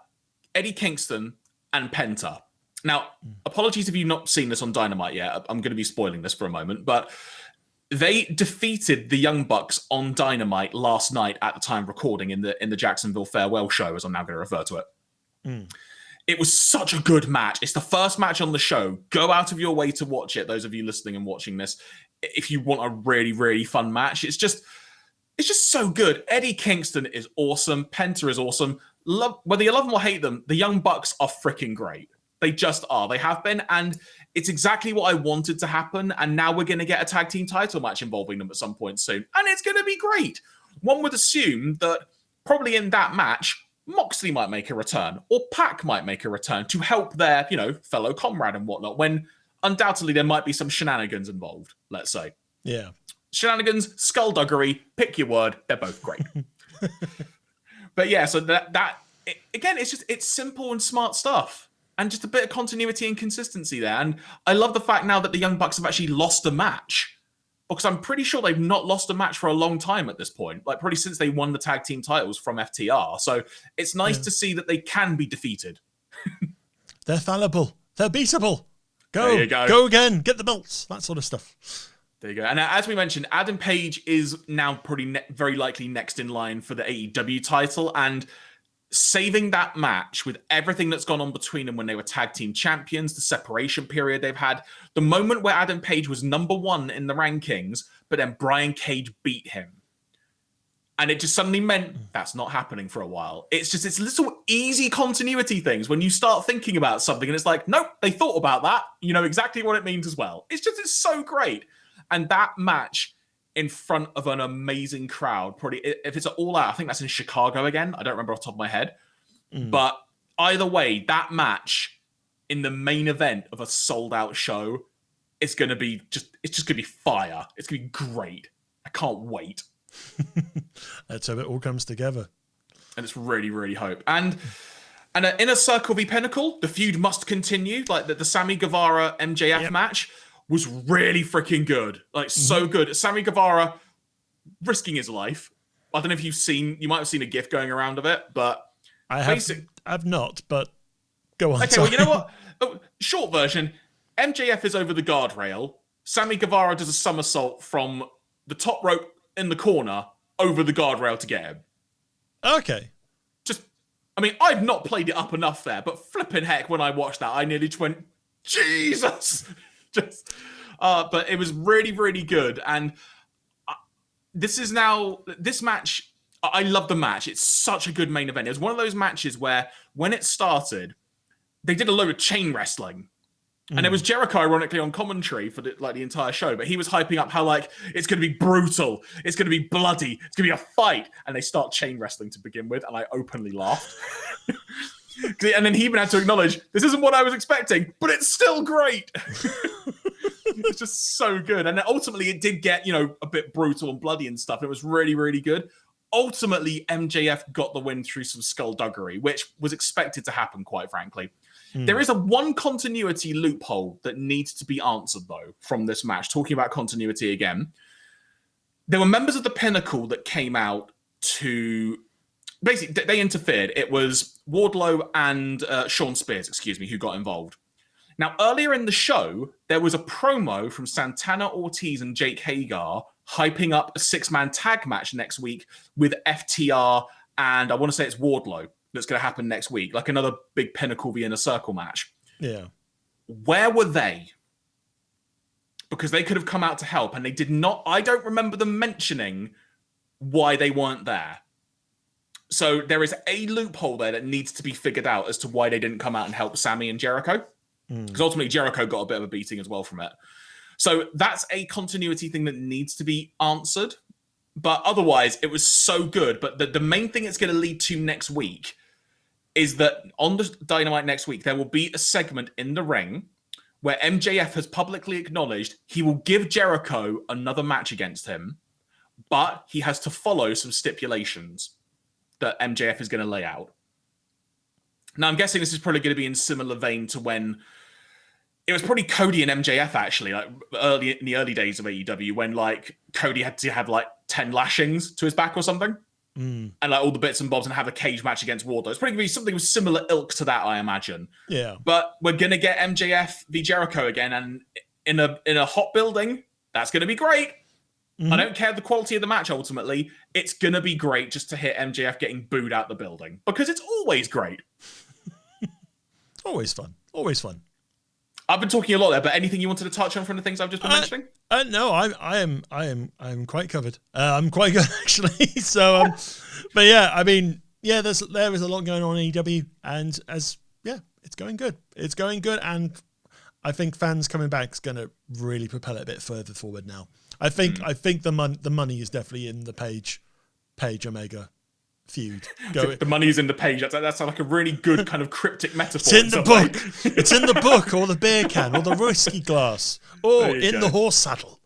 Speaker 1: Eddie Kingston and Penta. Now, apologies if you've not seen this on Dynamite yet. I'm going to be spoiling this for a moment, but they defeated the Young Bucks on Dynamite last night at the time of recording in the Jacksonville Farewell show, as I'm now going to refer to it. It was such a good match. It's the first match on the show. Go out of your way to watch it, those of you listening and watching this, if you want a really, really fun match. It's just so good. Eddie Kingston is awesome. Penta is awesome. Whether you love them or hate them, the Young Bucks are freaking great. They just are. They have been, and it's exactly what I wanted to happen. And now we're going to get a tag team title match involving them at some point soon, and it's going to be great. One would assume that probably in that match, Moxley might make a return, or Pac might make a return to help their, fellow comrade and whatnot, when undoubtedly there might be some shenanigans involved, let's say.
Speaker 2: Yeah.
Speaker 1: Shenanigans, skullduggery, pick your word, they're both great. But yeah, so again, it's simple and smart stuff. And just a bit of continuity and consistency there. And I love the fact now that the Young Bucks have actually lost a match, because I'm pretty sure they've not lost a match for a long time at this point, probably since they won the tag team titles from FTR. So it's nice to see that they can be defeated.
Speaker 2: They're fallible. They're beatable.
Speaker 1: There you go.
Speaker 2: Go again. Get the belts. That sort of stuff.
Speaker 1: There you go. And as we mentioned, Adam Page is now probably very likely next in line for the AEW title. And saving that match with everything that's gone on between them when they were tag team champions, the separation period they've had, the moment where Adam Page was number one in the rankings, but then Brian Cage beat him. And it just suddenly meant that's not happening for a while. It's little easy continuity things when you start thinking about something and it's like, nope, they thought about that. You know exactly what it means as well. It's so great. And that match in front of an amazing crowd, probably if it's All Out, I think that's in Chicago again. I don't remember off the top of my head. But either way, that match in the main event of a sold out show, it's just going to be fire. It's going to be great. I can't wait.
Speaker 2: That's how it all comes together.
Speaker 1: And it's really, really hope. And Inner Circle v Pinnacle, the feud must continue. The Sammy Guevara MJF match was really freaking good. So good. Sammy Guevara risking his life. I don't know if you might have seen a GIF going around of it, but
Speaker 2: I've not, but go on.
Speaker 1: Okay, well, you know what? Short version, MJF is over the guardrail. Sammy Guevara does a somersault from the top rope in the corner over the guardrail to get him.
Speaker 2: Okay.
Speaker 1: I've not played it up enough there, but flipping heck, when I watched that, I nearly just went, Jesus! But it was really, really good. And this match, I love the match. It's such a good main event. It was one of those matches where when it started, they did a load of chain wrestling. And it was Jericho, ironically, on commentary for the entire show, but he was hyping up how it's going to be brutal, it's going to be bloody, it's going to be a fight, and they start chain wrestling to begin with, and I openly laughed. And then he even had to acknowledge, this isn't what I was expecting, but it's still great. It's just so good. And then ultimately it did get, a bit brutal and bloody and stuff. It was really, really good. Ultimately, MJF got the win through some skullduggery, which was expected to happen, quite frankly. There is one continuity loophole that needs to be answered, though, from this match. Talking about continuity again. There were members of the Pinnacle that came out to... Basically, they interfered. It was Wardlow and Sean Spears, who got involved. Now, earlier in the show, there was a promo from Santana Ortiz and Jake Hagar hyping up a 6-man tag match next week with FTR and I want to say it's Wardlow that's going to happen next week, like another big Pinnacle v Inner Circle match.
Speaker 2: Yeah.
Speaker 1: Where were they? Because they could have come out to help and they did not. I don't remember them mentioning why they weren't there. So there is a loophole there that needs to be figured out as to why they didn't come out and help Sammy and Jericho. Because ultimately Jericho got a bit of a beating as well from it. So that's a continuity thing that needs to be answered. But otherwise, it was so good. But the main thing it's going to lead to next week is that on the Dynamite next week, there will be a segment in the ring where MJF has publicly acknowledged he will give Jericho another match against him, but he has to follow some stipulations that MJF is going to lay out. Now, I'm guessing this is probably going to be in similar vein to when it was probably Cody and MJF, actually, like in the early days of AEW, when like Cody had to have like 10 lashings to his back or something, and like all the bits and bobs, and have a cage match against Wardlow. It's probably going to be something with similar ilk to that, I imagine.
Speaker 2: Yeah.
Speaker 1: But we're going to get MJF v Jericho again, and in a hot building. That's going to be great. I don't care the quality of the match, ultimately. It's going to be great just to hear MJF getting booed out the building, because it's always great.
Speaker 2: Always fun. Always fun.
Speaker 1: I've been talking a lot there, but anything you wanted to touch on from the things I've just been mentioning?
Speaker 2: No, I am quite covered. I'm quite good actually. So, but yeah, I mean, yeah, there is a lot going on in AEW, and it's going good. It's going good, and I think fans coming back is going to really propel it a bit further forward now. I think the money is definitely in the Page Omega feud.
Speaker 1: The money's in the Page. That's like a really good kind of cryptic metaphor.
Speaker 2: It's in the book. It's in the book, or the beer can, or the whiskey glass, or in the horse saddle.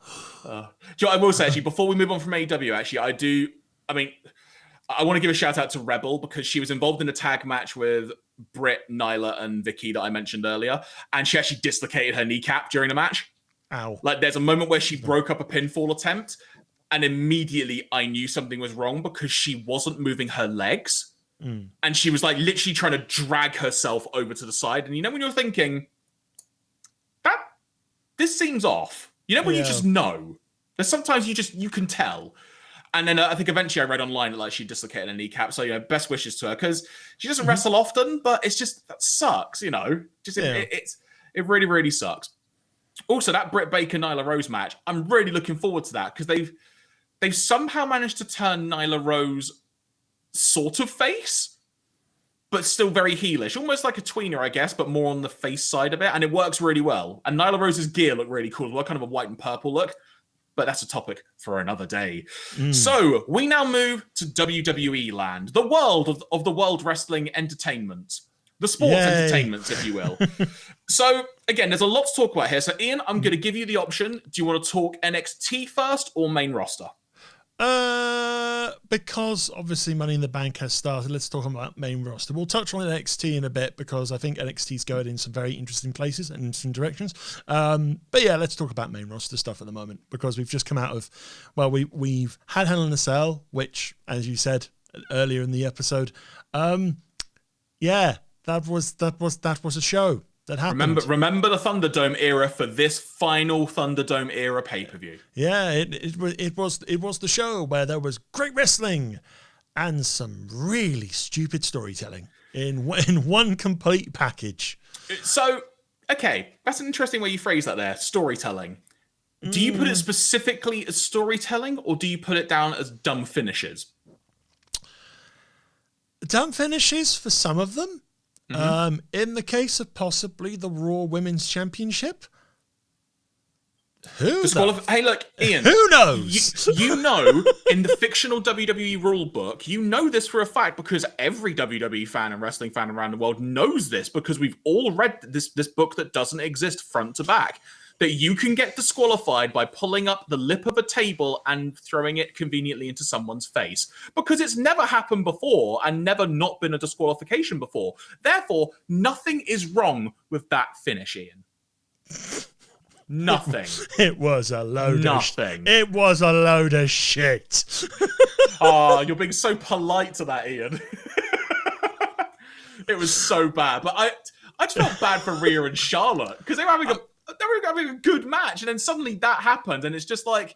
Speaker 1: I will say, actually, before we move on from AEW, actually, I want to give a shout out to Rebel, because she was involved in a tag match with Britt, Nyla, and Vicky that I mentioned earlier, and she actually dislocated her kneecap during the match.
Speaker 2: Ow.
Speaker 1: Like, there's a moment where she broke up a pinfall attempt, and immediately I knew something was wrong, because she wasn't moving her legs. And she was like literally trying to drag herself over to the side. And when you're thinking, this seems off. When you just know. There's sometimes you can tell. And then I think eventually I read online that like she dislocated her kneecap. So, best wishes to her, because she doesn't wrestle often, but it's just, that sucks, It really, really sucks. Also, that Britt Baker Nyla Rose match, I'm really looking forward to that, because they've somehow managed to turn Nyla Rose sort of face, but still very heelish. Almost like a tweener, I guess, but more on the face side of it. And it works really well. And Nyla Rose's gear looked really cool. Well, kind of a white and purple look. But that's a topic for another day. So we now move to WWE land, the world of the World Wrestling Entertainment. The sports entertainment, if you will. So, again, there's a lot to talk about here. So, Ian, I'm going to give you the option. Do you want to talk NXT first or main roster?
Speaker 2: Because obviously Money in the Bank has started, let's talk about main roster. We'll touch on NXT in a bit, because I think NXT's going in some very interesting places and interesting directions. But yeah, let's talk about main roster stuff at the moment, because we've just come out of, we've had Hell in a Cell, which, as you said earlier in the episode, that was a show that happened.
Speaker 1: Remember the Thunderdome era for this final Thunderdome era pay-per-view.
Speaker 2: Yeah, it was the show where there was great wrestling and some really stupid storytelling in one complete package.
Speaker 1: So, okay, that's an interesting way you phrase that there, storytelling. Do you put it specifically as storytelling, or do you put it down as dumb finishes?
Speaker 2: Dumb finishes for some of them. In the case of possibly the Raw Women's Championship, hey, look, Ian. Who knows?
Speaker 1: In the fictional WWE rule book, this for a fact, because every WWE fan and wrestling fan around the world knows this, because we've all read this book that doesn't exist front to back. that you can get disqualified by pulling up the lip of a table and throwing it conveniently into someone's face, because it's never happened before and never not been a disqualification before. Therefore, nothing is wrong with that finish, Ian. Nothing.
Speaker 2: It was a load
Speaker 1: Nothing.
Speaker 2: It was a load of shit.
Speaker 1: Oh, you're being so polite to that, Ian. It was so bad. But I just felt bad for Rhea and Charlotte, because they were having a good match, and then suddenly that happened, and it's just like,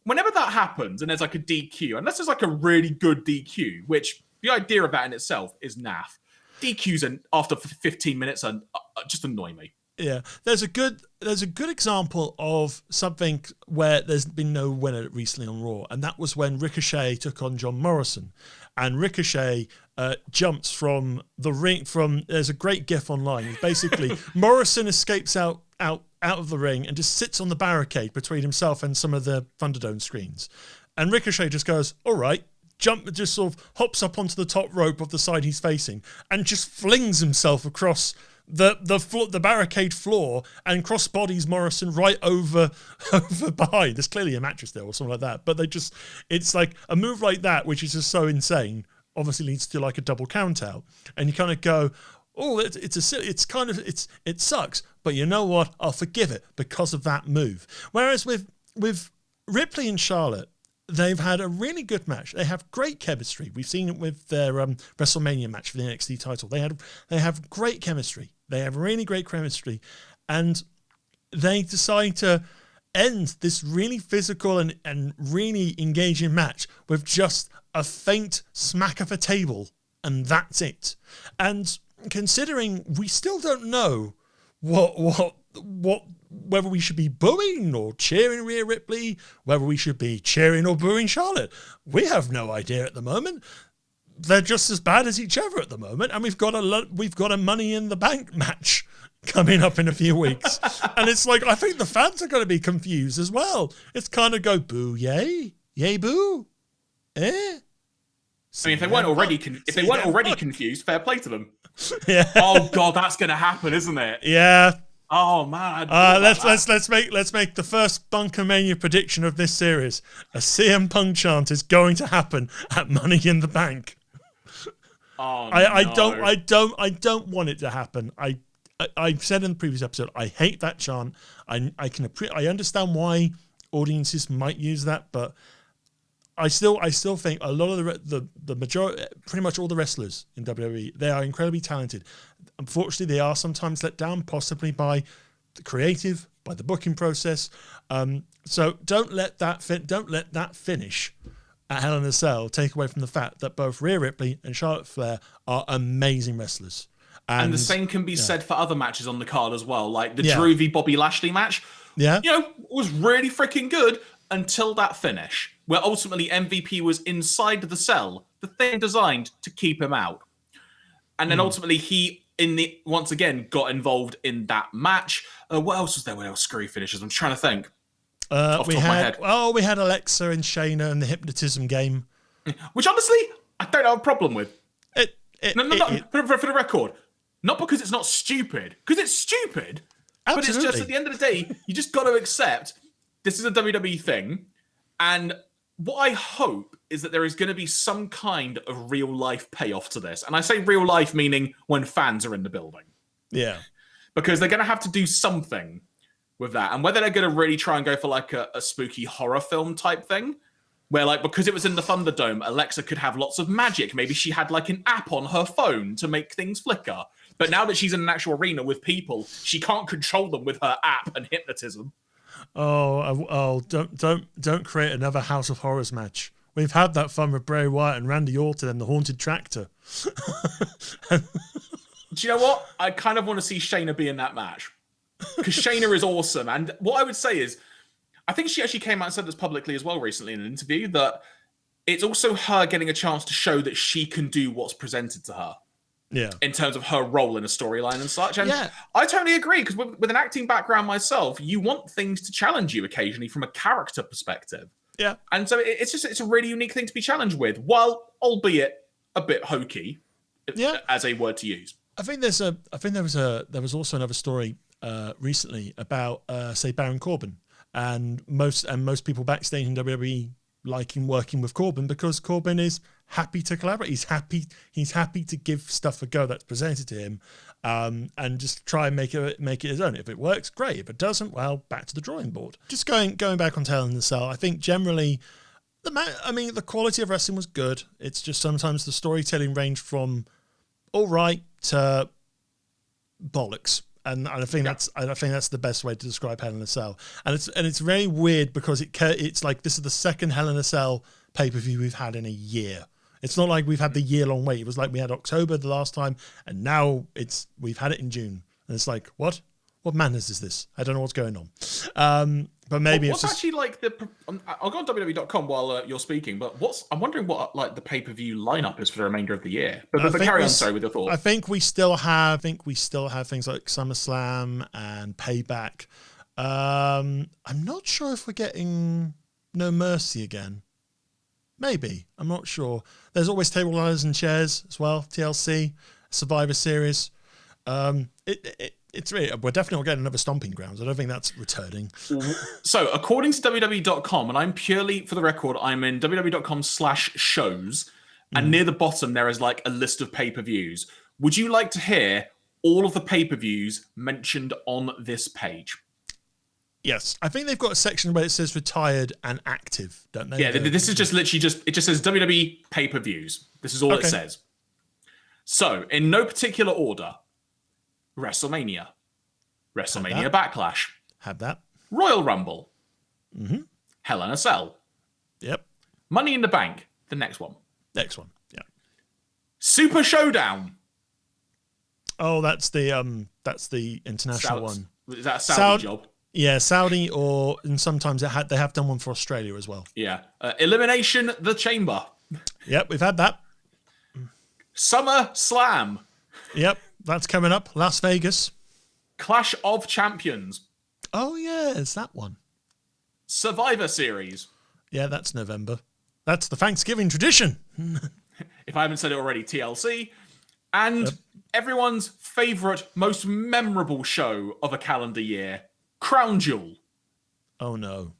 Speaker 1: whenever that happens and there's like a DQ, unless there's like a really good DQ, which the idea of that in itself is naff. DQs and after 15 minutes just annoy me.
Speaker 2: Yeah, there's a good example of something where there's been no winner recently on Raw, and that was when Ricochet took on John Morrison, and Ricochet jumps from the ring. There's a great GIF online. Basically, Morrison escapes out of the ring and just sits on the barricade between himself and some of the Thunderdome screens, and Ricochet just goes, "All right." Just sort of hops up onto the top rope of the side he's facing and just flings himself across the barricade floor and cross bodies Morrison right over behind. There's clearly a mattress there or something like that, but it's like a move like that, which is just so insane, obviously leads to like a double count out, and you kind of go, oh, it sucks, but you know what, I'll forgive it because of that move. Whereas with Ripley and Charlotte, they've had a really good match. They have great chemistry. We've seen it with their WrestleMania match for the NXT title. They have great chemistry. They have really great chemistry, and they decide to end this really physical and really engaging match with just a faint smack of a table, and that's it. And considering we still don't know whether we should be booing or cheering Rhea Ripley, whether we should be cheering or booing Charlotte, we have no idea at the moment. They're just as bad as each other at the moment, and we've got a Money in the Bank match coming up in a few weeks, and it's like, I think the fans are going to be confused as well. It's kind of go boo yay boo, eh?
Speaker 1: I mean, if they weren't already confused, fair play to them.
Speaker 2: Yeah.
Speaker 1: Oh god, that's going to happen, isn't it?
Speaker 2: Yeah.
Speaker 1: Oh man.
Speaker 2: Let's make the first BunkaMania prediction of this series. A CM Punk chant is going to happen at Money in the Bank.
Speaker 1: Oh,
Speaker 2: I don't want it to happen. I said in the previous episode, I hate that chant. I understand why audiences might use that, but I still think a lot of the majority, pretty much all the wrestlers in WWE, they are incredibly talented. Unfortunately, they are sometimes let down, possibly by the creative, by the booking process. So don't let that finish at Hell in a Cell take away from the fact that both Rhea Ripley and Charlotte Flair are amazing wrestlers.
Speaker 1: And the same can be said for other matches on the card as well, like the Drew v Bobby Lashley match. Yeah, was really freaking good until that finish, where ultimately MVP was inside the cell, the thing designed to keep him out, and then ultimately he once again got involved in that match. What else was there? What else screwy finishes? I'm trying to think.
Speaker 2: We had Alexa and Shayna and the hypnotism game,
Speaker 1: which honestly I don't have a problem with. For the record, not because it's not stupid, because it's stupid. Absolutely. But it's just at the end of the day, you just got to accept this is a WWE thing, and what I hope is that there is going to be some kind of real life payoff to this. And I say real life meaning when fans are in the building. Yeah. Because they're going to have to do something with that. And whether they're going to really try and go for like a spooky horror film type thing, where like, because it was in the Thunderdome, Alexa could have lots of magic. Maybe she had like an app on her phone to make things flicker. But now that she's in an actual arena with people, she can't control them with her app and hypnotism. Don't create another House of Horrors match. We've had that fun with Bray Wyatt and Randy Orton and the Haunted Tractor. Do you know what? I kind of want to see Shayna be in that match. Because Shayna is awesome. And what I would say is, I think she actually came out and said this publicly as well recently in an interview, that it's also her getting a chance to show that she can do what's presented to her. Yeah. In terms of her role in a storyline and such. And I totally agree, because with an acting background myself, you want things to challenge you occasionally from a character perspective. Yeah. And so it's a really unique thing to be challenged with, while albeit a bit hokey as a word to use.
Speaker 2: I think there was also another story recently about, say, Baron Corbin, and most people backstage in WWE liking working with Corbin because Corbin is happy to collaborate. He's happy to give stuff a go that's presented to him, and just try and make it his own. If it works, great. If it doesn't, well, back to the drawing board. Just going back on Hell in a Cell, I think generally the quality of wrestling was good. It's just sometimes the storytelling ranged from all right to bollocks. And I think that's the best way to describe Hell in a Cell. And it's very weird because it's like this is the second Hell in a Cell pay-per-view we've had in a year. It's not like we've had the year-long wait. It was like we had October the last time, and now we've had it in June. And it's like, what madness is this? I don't know what's going on. But maybe
Speaker 1: what's actually like I'll go on WWE.com while you're speaking. But I'm wondering what like the pay-per-view lineup is for the remainder of the year. But carry on, sorry, with your thoughts.
Speaker 2: I think we still have things like SummerSlam and Payback. I'm not sure if we're getting No Mercy again. Maybe. I'm not sure. There's always Table Ladders and Chairs as well. TLC, Survivor Series. It's really, we're definitely not getting another Stomping Grounds. I don't think that's returning.
Speaker 1: So, according to WWE.com, and I'm purely, for the record, I'm in WWE.com/shows, and near the bottom there is like a list of pay-per-views. Would you like to hear all of the pay-per-views mentioned on this page?
Speaker 2: Yes. I think they've got a section where it says retired and active, don't they?
Speaker 1: Yeah, this is just literally it just says WWE pay-per-views. This is all it says. So, in no particular order, WrestleMania, Backlash,
Speaker 2: have that,
Speaker 1: Royal Rumble, Hell in a Cell,
Speaker 2: yep,
Speaker 1: Money in the Bank, the next one,
Speaker 2: yeah,
Speaker 1: Super Showdown.
Speaker 2: Oh, that's the international one.
Speaker 1: Is that a Saudi job?
Speaker 2: Yeah, Saudi, and sometimes they have done one for Australia as well.
Speaker 1: Yeah, Elimination the Chamber.
Speaker 2: Yep, we've had that.
Speaker 1: Summer Slam.
Speaker 2: Yep. That's coming up. Las Vegas.
Speaker 1: Clash of Champions.
Speaker 2: Oh, yeah, it's that one.
Speaker 1: Survivor Series.
Speaker 2: Yeah, that's November. That's the Thanksgiving tradition.
Speaker 1: If I haven't said it already, TLC. And everyone's favourite, most memorable show of a calendar year, Crown Jewel.
Speaker 2: Oh, no.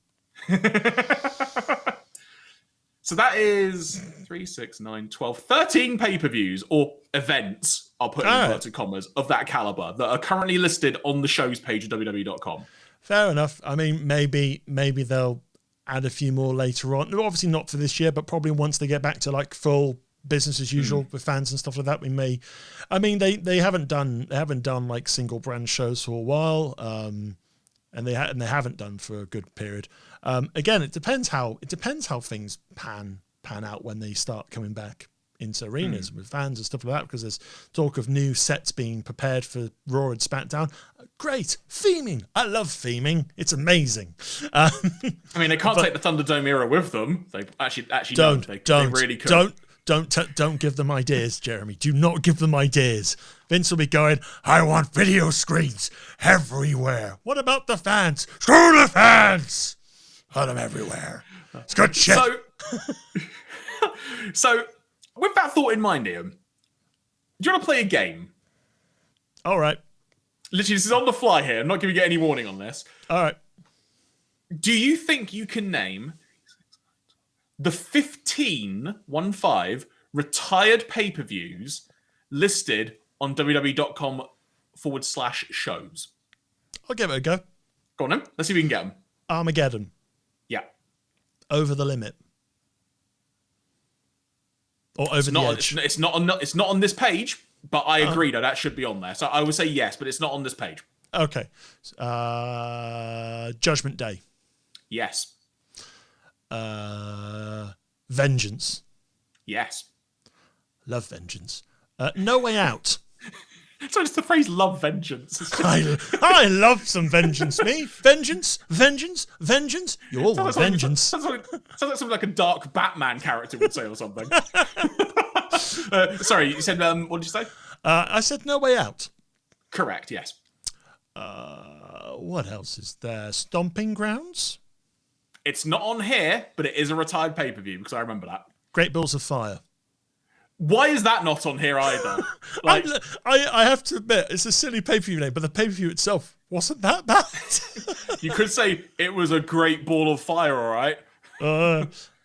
Speaker 1: So that is 3, 6, 9, 12, 13 pay-per-views or events, I'll put in inverted commas, of that caliber that are currently listed on the shows page of WWE.com.
Speaker 2: Fair enough. I mean, maybe they'll add a few more later on. Obviously not for this year, but probably once they get back to like full business as usual with fans and stuff like that, we may. I mean, they haven't done like single brand shows for a while, and they haven't done for a good period. Again, it depends how things pan out when they start coming back into arenas with fans and stuff like that, because there's talk of new sets being prepared for Raw and SmackDown. Great theming. I love theming. It's amazing. I
Speaker 1: mean, they can't take the Thunderdome era with them. They actually
Speaker 2: don't.
Speaker 1: They really could.
Speaker 2: Don't give them ideas, Jeremy. Do not give them ideas. Vince will be going, I want video screens everywhere. What about the fans? Screw the fans. Put them everywhere. It's good shit.
Speaker 1: So, with that thought in mind, Ian, do you want to play a game?
Speaker 2: All right.
Speaker 1: Literally, this is on the fly here. I'm not giving you any warning on this.
Speaker 2: All right.
Speaker 1: Do you think you can name the 15 retired pay-per-views listed on WWE.com/shows?
Speaker 2: I'll give it a go.
Speaker 1: Go on then. Let's see if we can get them.
Speaker 2: Armageddon.
Speaker 1: Yeah.
Speaker 2: Over the Limit. Or Over the Edge.
Speaker 1: It's not on this page, but I agree though, that should be on there. So I would say yes, but it's not on this page.
Speaker 2: Okay. Judgment Day.
Speaker 1: Yes.
Speaker 2: Vengeance.
Speaker 1: Yes.
Speaker 2: Love Vengeance. No Way Out.
Speaker 1: So it's the phrase "love vengeance."
Speaker 2: I love some vengeance, me. Vengeance. You're all my vengeance.
Speaker 1: Sounds like something like a dark Batman character would say or something. Sorry, you said, what did you say?
Speaker 2: I said No Way Out.
Speaker 1: Correct, yes.
Speaker 2: What else is there? Stomping Grounds?
Speaker 1: It's not on here, but it is a retired pay-per-view because I remember that.
Speaker 2: Great Balls of Fire.
Speaker 1: Why is that not on here either?
Speaker 2: I have to admit, it's a silly pay-per-view name, but the pay-per-view itself wasn't that bad.
Speaker 1: You could say it was a great ball of fire, all right?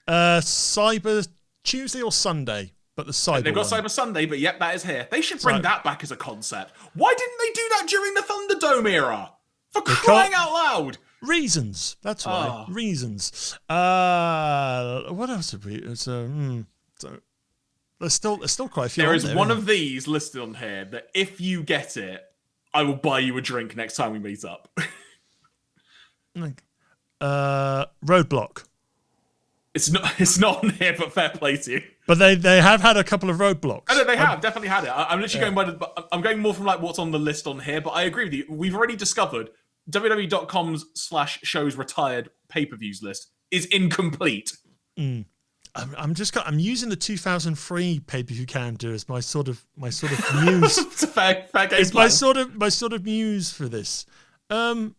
Speaker 2: Cyber Tuesday or Sunday, but the Cyber
Speaker 1: They've got
Speaker 2: one.
Speaker 1: Cyber Sunday, but yep, that is here. They should bring that back as a concept. Why didn't they do that during the Thunderdome era? For crying out loud!
Speaker 2: Reasons. That's why. Reasons. What else have we? There's still quite a few.
Speaker 1: There is one of these listed on here that if you get it, I will buy you a drink next time we meet up.
Speaker 2: Roadblock.
Speaker 1: It's not on here, but fair play to you.
Speaker 2: But they have had a couple of roadblocks.
Speaker 1: I know they have definitely had it. I'm literally going by I'm going more from like what's on the list on here. But I agree with you. We've already discovered WWE.com's/shows retired pay-per-views list is incomplete.
Speaker 2: I'm using the 2003 pay-per-view calendar as my sort of muse.
Speaker 1: It's a fair game
Speaker 2: it's
Speaker 1: plan.
Speaker 2: my sort of muse for this. You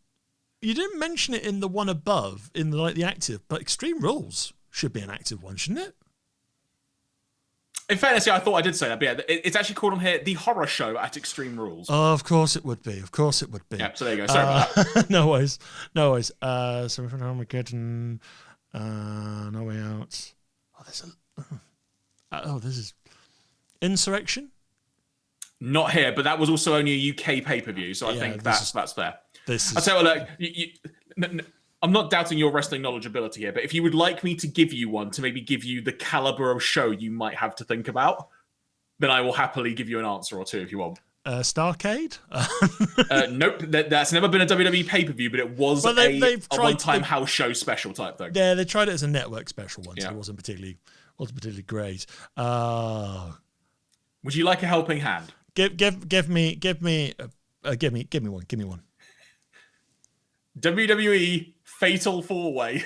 Speaker 2: didn't mention it in the one above in the active, but Extreme Rules should be an active one, shouldn't it?
Speaker 1: In fairness, yeah, I thought I did say that, but yeah, it's actually called on here The Horror Show at Extreme Rules.
Speaker 2: Oh, of course it would be.
Speaker 1: Yeah, so there you go. Sorry about that.
Speaker 2: No worries. So from Armageddon, No Way Out. This is Insurrection.
Speaker 1: Not here, but that was also only a UK pay-per-view, so I think that's fair. I'll tell you, look, I'm not doubting your wrestling knowledge ability here, but if you would like me to give you one to maybe give you the caliber of show you might have to think about, then I will happily give you an answer or two if you want.
Speaker 2: Starcade?
Speaker 1: Nope, that's never been a WWE pay-per-view, but it was a one-time house show special type thing.
Speaker 2: Yeah, they tried it as a network special once. Yeah. It wasn't particularly great.
Speaker 1: Would you like a helping hand?
Speaker 2: Give me one.
Speaker 1: WWE Fatal 4-Way.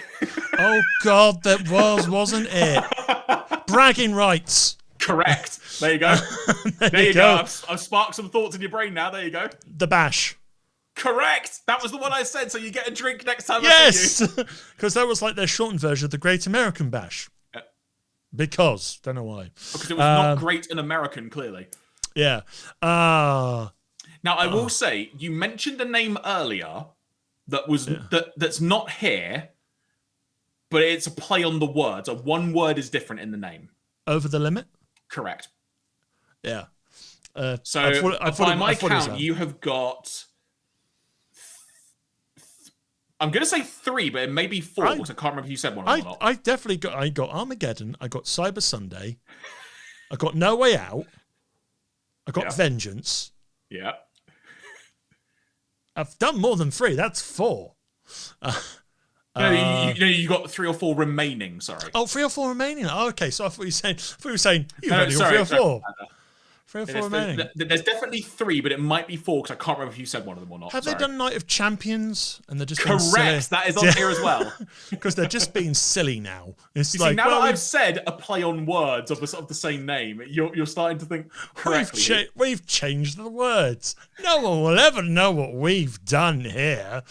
Speaker 2: Oh God, that wasn't it? Bragging rights.
Speaker 1: Correct. There you go. there you go. I've sparked some thoughts in your brain now. There you go.
Speaker 2: The Bash.
Speaker 1: Correct. That was the one I said. So you get a drink next time.
Speaker 2: Yes, because that was like their shortened version of the Great American Bash. Because don't know why.
Speaker 1: Because it was not great in American, clearly.
Speaker 2: Yeah.
Speaker 1: Now I will say you mentioned a name earlier that was that's not here, but it's a play on the words. One word is different in the name.
Speaker 2: Over the Limit?
Speaker 1: Correct.
Speaker 2: Yeah.
Speaker 1: By my count, you have got... I'm going to say 3, but it may be 4, because I can't remember if you said one or not.
Speaker 2: I got Armageddon, I got Cyber Sunday, I got No Way Out, I got Vengeance.
Speaker 1: Yeah.
Speaker 2: I've done more than 3, that's 4.
Speaker 1: You got 3 or 4 remaining, sorry.
Speaker 2: Oh, 3 or 4 remaining. Oh, okay, so I thought you were saying you've only got 3 or 4. 3 or 4 remaining.
Speaker 1: There's definitely 3, but it might be 4 because I can't remember if you said one of them or not.
Speaker 2: Have they done Night of Champions? And they're just
Speaker 1: correct. That is on here as well.
Speaker 2: Because they're just being silly now. It's
Speaker 1: you see, now that I've said a play on words of the same name, you're starting to think correctly.
Speaker 2: We've changed the words. No one will ever know what we've done here.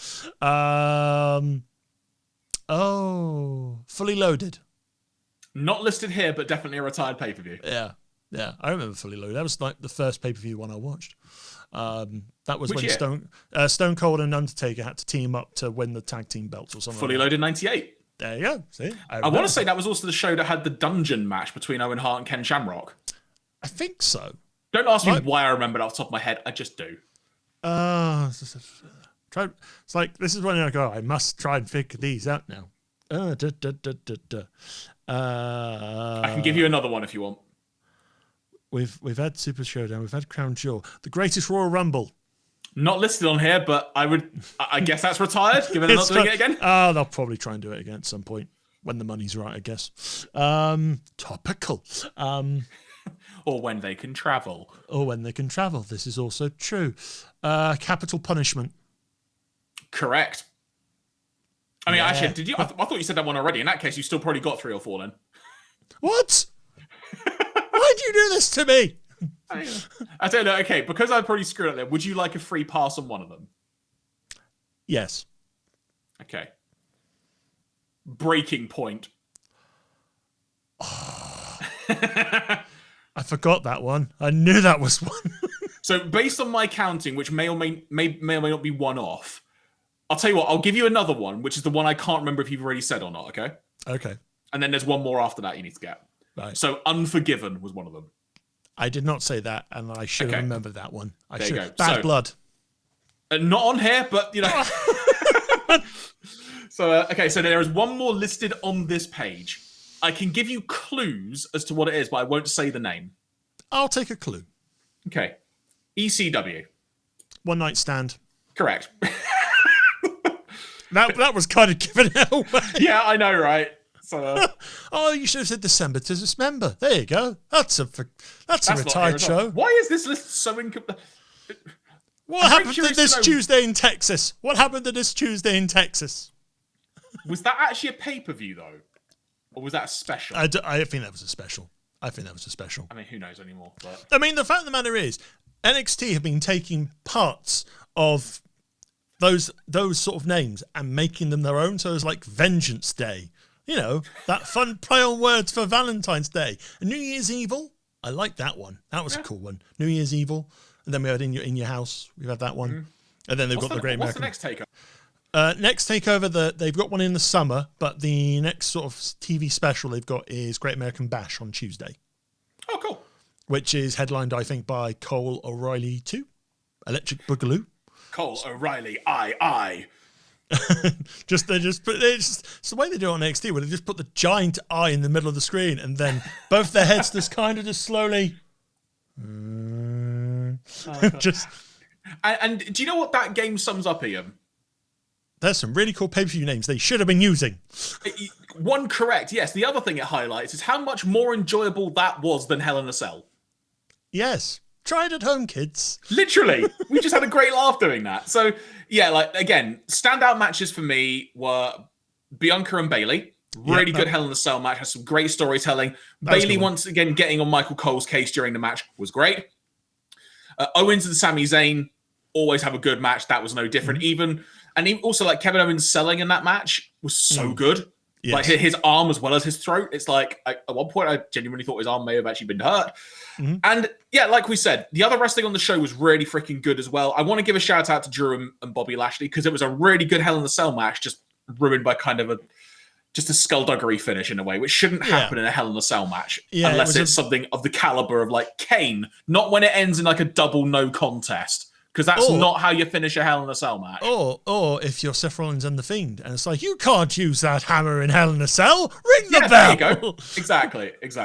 Speaker 2: Fully Loaded.
Speaker 1: Not listed here, but definitely a retired pay-per-view.
Speaker 2: Yeah, I remember Fully Loaded. That was like the first pay-per-view one I watched. That was when Stone Cold and Undertaker had to team up to win the tag team belts or something.
Speaker 1: Fully Loaded 98.
Speaker 2: There you go. See,
Speaker 1: I want to say that was also the show that had the dungeon match between Owen Hart and Ken Shamrock.
Speaker 2: I think so.
Speaker 1: Don't ask me why I remember it off the top of my head. I just do.
Speaker 2: It's like this is when I go. I must try and figure these out now. I
Speaker 1: can give you another one if you want.
Speaker 2: We've had Super Showdown. We've had Crown Jewel. The Greatest Royal Rumble.
Speaker 1: Not listed on here, but I guess that's retired. Given they're not doing it again.
Speaker 2: They'll probably try and do it again at some point when the money's right, I guess. Topical.
Speaker 1: Or when they can travel.
Speaker 2: This is also true. Capital Punishment.
Speaker 1: Correct. I mean, actually, did you? I thought you said that one already. In that case, you still probably got 3 or 4 then.
Speaker 2: What? Why'd you do this to me?
Speaker 1: I don't know. Okay, because I probably screwed up there. Would you like a free pass on one of them?
Speaker 2: Yes.
Speaker 1: Okay. Breaking Point.
Speaker 2: I forgot that one. I knew that was one.
Speaker 1: So based on my counting, which may or may not be one off, I'll tell you what, I'll give you another one, which is the one I can't remember if you've already said or not, okay?
Speaker 2: Okay.
Speaker 1: And then there's one more after that you need to get.
Speaker 2: Right.
Speaker 1: So Unforgiven was one of them.
Speaker 2: I did not say that, and I should have remembered that one.
Speaker 1: There you go.
Speaker 2: Bad Blood.
Speaker 1: Not on here, but, you know. So there is one more listed on this page. I can give you clues as to what it is, but I won't say the name.
Speaker 2: I'll take a clue.
Speaker 1: Okay. ECW.
Speaker 2: One Night Stand.
Speaker 1: Correct.
Speaker 2: That was kind of giving it away.
Speaker 1: Yeah, I know, right? So,
Speaker 2: oh, you should have said December to Dismember. There you go. That's a retired show.
Speaker 1: Why is this list so incomplete?
Speaker 2: What happened to this Tuesday in Texas? What happened to this Tuesday in Texas?
Speaker 1: Was that actually a pay-per-view, though? Or was that a special?
Speaker 2: I think that was a special. I mean,
Speaker 1: who knows anymore? But
Speaker 2: I mean, the fact of the matter is, NXT have been taking parts of those sort of names and making them their own. So it's like Vengeance Day. You know, that fun play on words for Valentine's Day. And New Year's Evil. I like that one. That was a cool one. New Year's Evil. And then we had In Your House. We had that one. Mm-hmm. And then they've got the Great American.
Speaker 1: What's the next takeover?
Speaker 2: Next takeover, they've got one in the summer, but the next sort of TV special they've got is Great American Bash on Tuesday.
Speaker 1: Oh, cool.
Speaker 2: Which is headlined, I think, by Cole O'Reilly 2, Electric Boogaloo.
Speaker 1: Cole O'Reilly, I.
Speaker 2: It's the way they do it on NXT, where they just put the giant eye in the middle of the screen, and then both their heads just kind of just slowly. Just.
Speaker 1: And do you know what that game sums up, Ian?
Speaker 2: There's some really cool pay-per-view names they should have been using.
Speaker 1: One correct, yes. The other thing it highlights is how much more enjoyable that was than Hell in a Cell.
Speaker 2: Yes. Try it at home, kids.
Speaker 1: Literally. We just had a great laugh doing that. So, yeah, like, again, standout matches for me were Bianca and Bayley. Really good Hell in a Cell match. Has some great storytelling. Bayley, once again, getting on Michael Cole's case during the match was great. Owens and Sami Zayn always have a good match. That was no different. And also, like, Kevin Owens selling in that match was so good. Yes. Like, his arm as well as his throat. It's like, at one point, I genuinely thought his arm may have actually been hurt. Mm-hmm. And, yeah, like we said, the other wrestling on the show was really freaking good as well. I want to give a shout-out to Drew and Bobby Lashley, because it was a really good Hell in a Cell match, just ruined by kind of a skullduggery finish in a way, which shouldn't happen in a Hell in a Cell match. Unless it's something of the caliber of, like, Kane. Not when it ends in, like, a double no contest. Because that's not how you finish a Hell in a Cell match.
Speaker 2: Or if you're Seth Rollins and The Fiend, and it's like, you can't use that hammer in Hell in a Cell. Ring the bell.
Speaker 1: There you go. Exactly.
Speaker 2: It's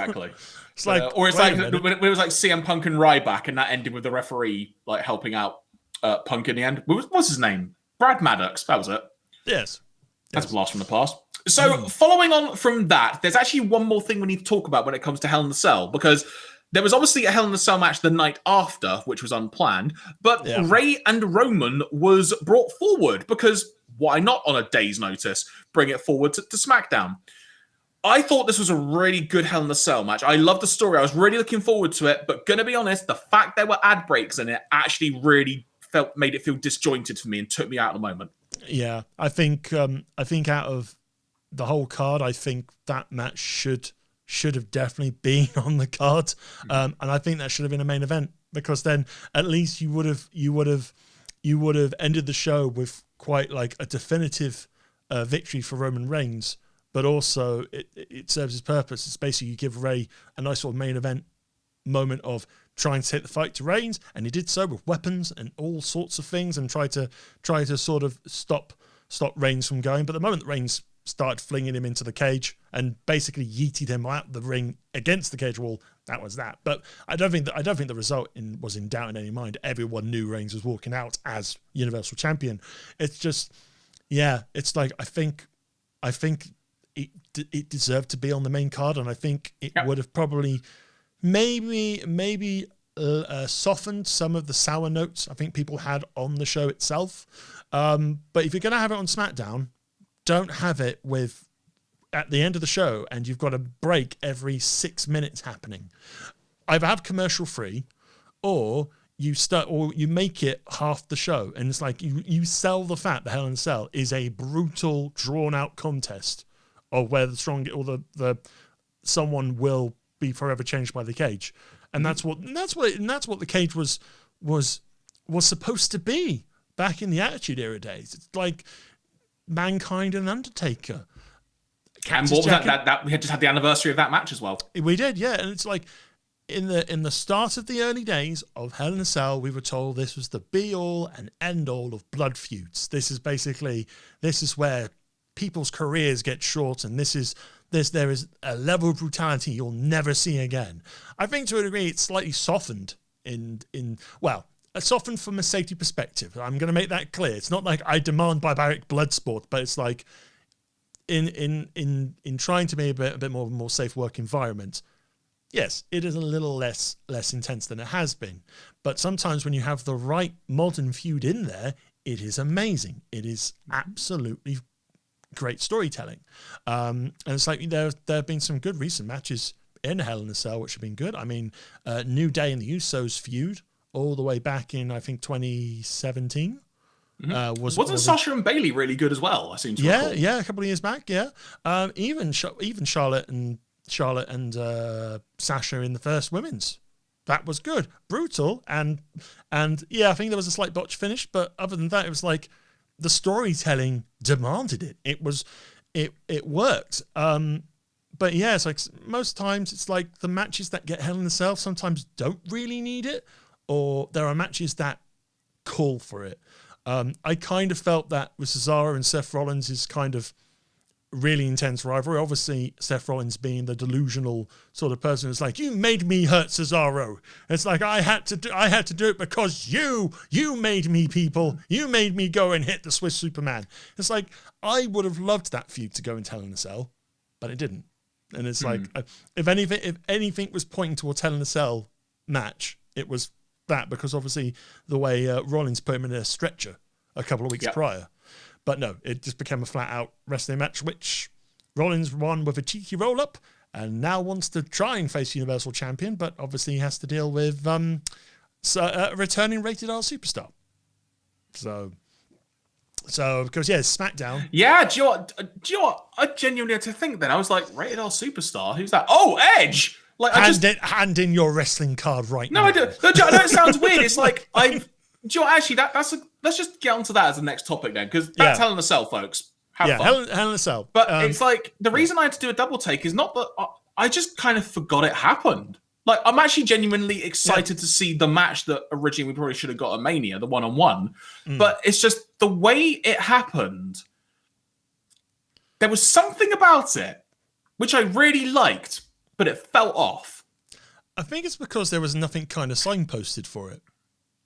Speaker 2: like,
Speaker 1: or it's like when it was like CM Punk and Ryback, and that ended with the referee like helping out Punk in the end. What's his name? Brad Maddox. That was it.
Speaker 2: Yes.
Speaker 1: That's a blast from the past. So following on from that, there's actually one more thing we need to talk about when it comes to Hell in a Cell, because there was obviously a Hell in a Cell match the night after, which was unplanned, but Ray and Roman was brought forward because why not on a day's notice bring it forward to SmackDown? I thought this was a really good Hell in a Cell match. I love the story. I was really looking forward to it, but gonna be honest, the fact there were ad breaks in it actually really made it feel disjointed for me and took me out of the moment.
Speaker 2: Yeah, I think out of the whole card, I think that match should have definitely been on the card, and I think that should have been a main event, because then at least you would have ended the show with quite like a definitive victory for Roman Reigns, but also it serves its purpose. It's basically you give Ray a nice sort of main event moment of trying to take the fight to Reigns, and he did so with weapons and all sorts of things, and try to sort of stop Reigns from going. But the moment that Reigns started flinging him into the cage and basically yeeted him out the ring against the cage wall, that was that. But I don't think the result was in doubt in any mind. Everyone knew Reigns was walking out as Universal Champion. It's just, it's like I think it deserved to be on the main card, and I think it would have probably maybe softened some of the sour notes I think people had on the show itself. But if you're going to have it on SmackDown, don't have it at the end of the show and you've got a break every 6 minutes happening. Either have commercial free, or you make it half the show, and it's like you sell the fact that Hell in a Cell is a brutal, drawn out contest of where the strong or the someone will be forever changed by the cage, and that's what the cage was was supposed to be back in the Attitude Era days. It's like Mankind and Undertaker.
Speaker 1: And what was that? We had just had the anniversary of that match as well.
Speaker 2: We did, yeah. And it's like in the start of the early days of Hell in a Cell, we were told this was the be all and end all of blood feuds. This is where people's careers get short, and there is a level of brutality you'll never see again. I think to a degree it's slightly softened softened from a safety perspective. I'm going to make that clear. It's not like I demand barbaric blood sport, but it's like in trying to make a bit more safe work environment. Yes, it is a little less intense than it has been. But sometimes when you have the right modern feud in there, it is amazing. It is absolutely great storytelling. And it's like there have been some good recent matches in Hell in a Cell which have been good. I mean, New Day and the Usos feud all the way back in, I think, 2017.
Speaker 1: Wasn't Sasha and Bailey really good as well? I seem to recall.
Speaker 2: Yeah, a couple of years back, yeah. Even Charlotte and Sasha in the first women's. That was good. Brutal. And yeah, I think there was a slight botch finish, but other than that, it was like the storytelling demanded it. It worked. But yeah, it's like most times it's like the matches that get Hell in a Cell sometimes don't really need it, or there are matches that call for it. I kind of felt that with Cesaro and Seth Rollins is kind of really intense rivalry. Obviously, Seth Rollins being the delusional sort of person who's like, you made me hurt Cesaro. It's like, I had to do it because you made me, people. You made me go and hit the Swiss Superman. It's like, I would have loved that feud to go into Hell in a Cell, but it didn't. And it's like, if anything was pointing towards Hell in a Cell match, it was that, because obviously the way Rollins put him in a stretcher a couple of weeks prior. But no, it just became a flat-out wrestling match, which Rollins won with a cheeky roll-up and now wants to try and face Universal Champion, but obviously he has to deal with returning Rated R Superstar. So because, SmackDown.
Speaker 1: Yeah, do you know what? I genuinely had to think then. I was like, Rated R Superstar? Who's that? Oh, Edge! Like,
Speaker 2: hand in your wrestling card right now.
Speaker 1: No, I do. I know it sounds weird. It's like, do you know what, actually, let's just get onto that as the next topic then, because that's Hell in a Cell, folks. Have fun.
Speaker 2: Hell in a Cell.
Speaker 1: But it's like, the reason I had to do a double take is not that I just kind of forgot it happened. Like, I'm actually genuinely excited to see the match that originally we probably should have got at Mania, the one-on-one. But it's just the way it happened. There was something about it which I really liked, but it fell off.
Speaker 2: I think it's because there was nothing kind of signposted for it.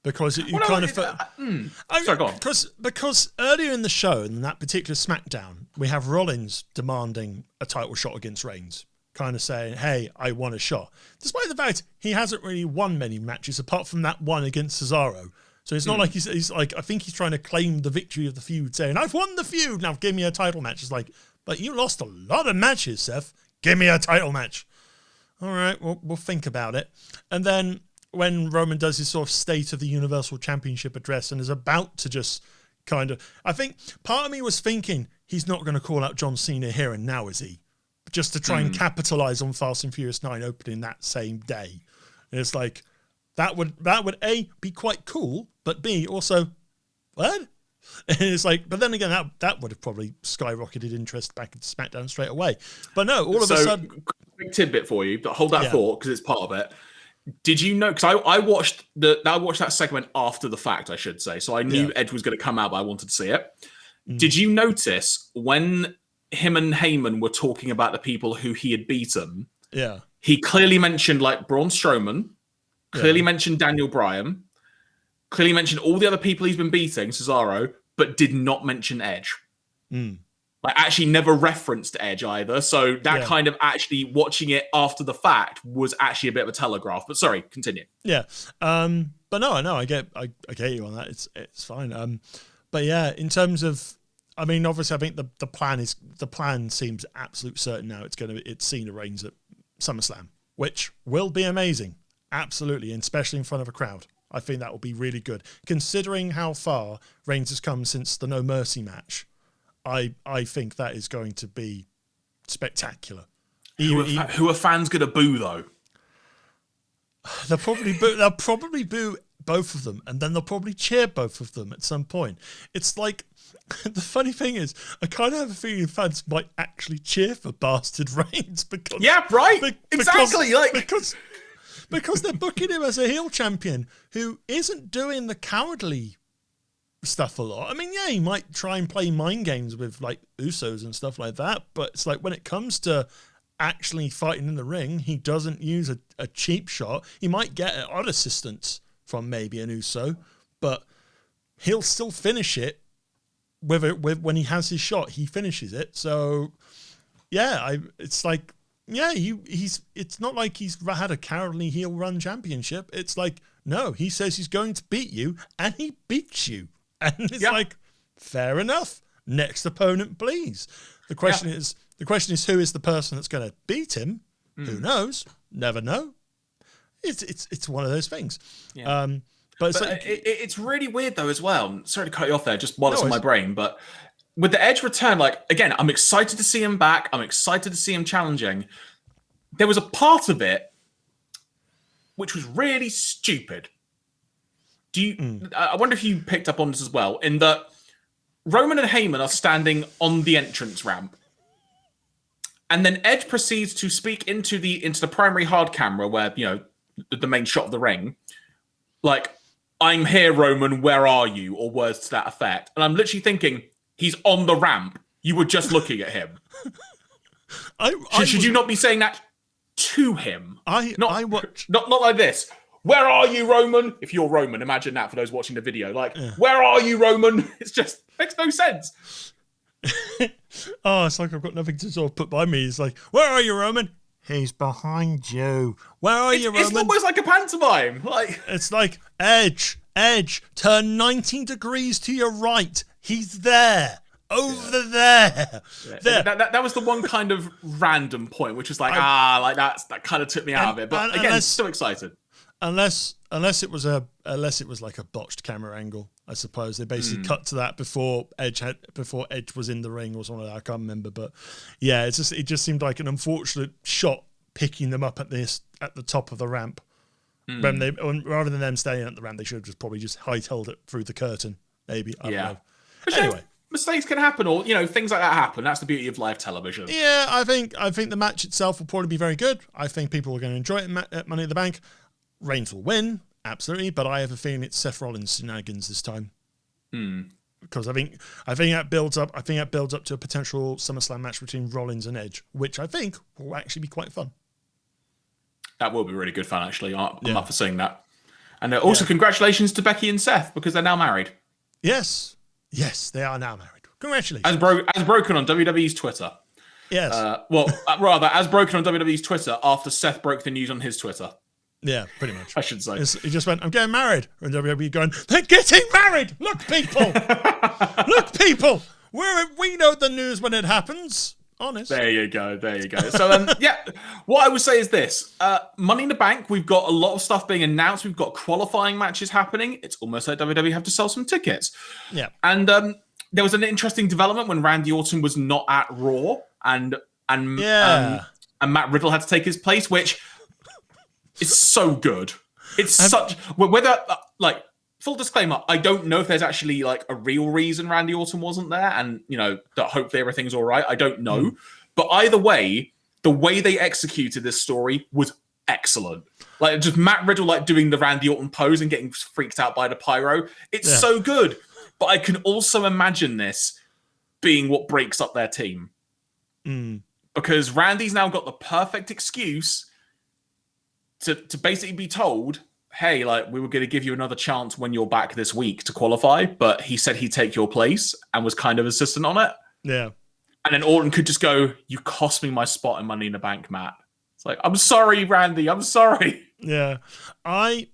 Speaker 2: Because sorry,
Speaker 1: go on.
Speaker 2: Because earlier in the show, in that particular SmackDown, we have Rollins demanding a title shot against Reigns, kind of saying, hey, I want a shot. Despite the fact he hasn't really won many matches apart from that one against Cesaro. So it's not like he's like, I think he's trying to claim the victory of the feud, saying, I've won the feud, now give me a title match. It's like, but you lost a lot of matches, Seth. Give me a title match. All right, we'll think about it. And then when Roman does his sort of State of the Universal Championship address and is about to just kind of, I think part of me was thinking he's not going to call out John Cena here and now, is he? Just to try and capitalize on Fast and Furious 9 opening that same day. And it's like, that would A, be quite cool, but B, also, what? And it's like, but then again, that would have probably skyrocketed interest back into SmackDown straight away. But no, all of a sudden,
Speaker 1: quick tidbit for you, but hold that thought because it's part of it. Did you know? Because I watched that segment after the fact, I should say. So I knew Edge was going to come out, but I wanted to see it. Did you notice when him and Heyman were talking about the people who he had beaten?
Speaker 2: Yeah,
Speaker 1: he clearly mentioned like Braun Strowman, clearly mentioned Daniel Bryan, clearly mentioned all the other people he's been beating, Cesaro, but did not mention Edge. Like, actually never referenced Edge either. So that kind of actually watching it after the fact was actually a bit of a telegraph. But sorry, continue. Yeah.
Speaker 2: But no, I get you on that. It's fine. But yeah, in terms of, I mean, obviously I think the plan seems absolute certain now. It's Cena Reigns at SummerSlam, which will be amazing. Absolutely. And especially in front of a crowd. I think that will be really good. Considering how far Reigns has come since the No Mercy match, I think that is going to be spectacular.
Speaker 1: Who are fans going to boo though?
Speaker 2: They'll probably boo both of them, and then they'll probably cheer both of them at some point. It's like, the funny thing is, I kind of have a feeling fans might actually cheer for Bastard Reigns because
Speaker 1: exactly,
Speaker 2: because they're booking him as a heel champion who isn't doing the cowardly stuff a lot. I mean, yeah, he might try and play mind games with like Usos and stuff like that, but it's like when it comes to actually fighting in the ring, he doesn't use a cheap shot. He might get odd assistance from maybe an Uso, but he'll still finish it with when he has his shot, he finishes it. So yeah, it's like, yeah, it's not like he's had a cowardly heel run championship. It's like, no, he says he's going to beat you and he beats you. And it's like, fair enough. Next opponent, please. The question is who is the person that's going to beat him? Who knows? Never know. It's one of those things.
Speaker 1: Yeah. But it's really weird though as well. Sorry to cut you off there, just while it's on my brain. But with the Edge return, like, again, I'm excited to see him back. I'm excited to see him challenging. There was a part of it which was really stupid. I wonder if you picked up on this as well, in that Roman and Heyman are standing on the entrance ramp. And then Edge proceeds to speak into the primary hard camera where, you know, the main shot of the ring. Like, I'm here, Roman, where are you? Or words to that effect. And I'm literally thinking, he's on the ramp. You were just looking at him. Should you not be saying that to him? Not like this. Where are you, Roman? If you're Roman, imagine that for those watching the video. Like, where are you, Roman? It's just, makes no sense.
Speaker 2: It's like I've got nothing to sort of put by me. It's like, where are you, Roman? He's behind you. Where are you, Roman?
Speaker 1: It's almost like a pantomime. Like,
Speaker 2: it's like, Edge, turn 90 degrees to your right. He's there. Over there.
Speaker 1: Yeah. There. That was the one kind of random point, which was like, that kind of took me out of it. But again, still excited.
Speaker 2: Unless it was like a botched camera angle, I suppose. They basically cut to that before Edge was in the ring or something like that. I can't remember, but yeah, it just seemed like an unfortunate shot picking them up at the top of the ramp. When rather than them staying at the ramp, they should have probably just hightailed it through the curtain. Maybe. I don't know.
Speaker 1: But anyway. Mistakes can happen, or things like that happen. That's the beauty of live television.
Speaker 2: Yeah, I think the match itself will probably be very good. I think people are going to enjoy it at Money in the Bank. Reigns will win, absolutely, but I have a feeling it's Seth Rollins' shenanigans this time. Because I think that builds up. I think that builds up to a potential SummerSlam match between Rollins and Edge, which I think will actually be quite fun.
Speaker 1: That will be really good fun, actually. I'm up for seeing that. And also, congratulations to Becky and Seth because they're now married.
Speaker 2: Yes, they are now married. Congratulations.
Speaker 1: As broken on WWE's Twitter.
Speaker 2: Yes.
Speaker 1: Rather, as broken on WWE's Twitter after Seth broke the news on his Twitter.
Speaker 2: Yeah, pretty much.
Speaker 1: I should say.
Speaker 2: He just went, I'm getting married. And WWE going, they're getting married. Look, people. We know the news when it happens. Honest.
Speaker 1: There you go. So, what I would say is this. Money in the Bank, we've got a lot of stuff being announced. We've got qualifying matches happening. It's almost like WWE have to sell some tickets.
Speaker 2: Yeah.
Speaker 1: And there was an interesting development when Randy Orton was not at Raw and Matt Riddle had to take his place, which is so good. It's full disclaimer, I don't know if there's actually like a real reason Randy Orton wasn't there and, that hopefully everything's all right. I don't know. But either way, the way they executed this story was excellent. Like just Matt Riddle like doing the Randy Orton pose and getting freaked out by the pyro. It's so good. But I can also imagine this being what breaks up their team. Because Randy's now got the perfect excuse to basically be told, hey, like, we were going to give you another chance when you're back this week to qualify, but he said he'd take your place and was kind of insistent on it.
Speaker 2: Yeah.
Speaker 1: And then Orton could just go, you cost me my spot in Money in the Bank, Matt. It's like, I'm sorry, Randy, I'm sorry.
Speaker 2: Yeah. I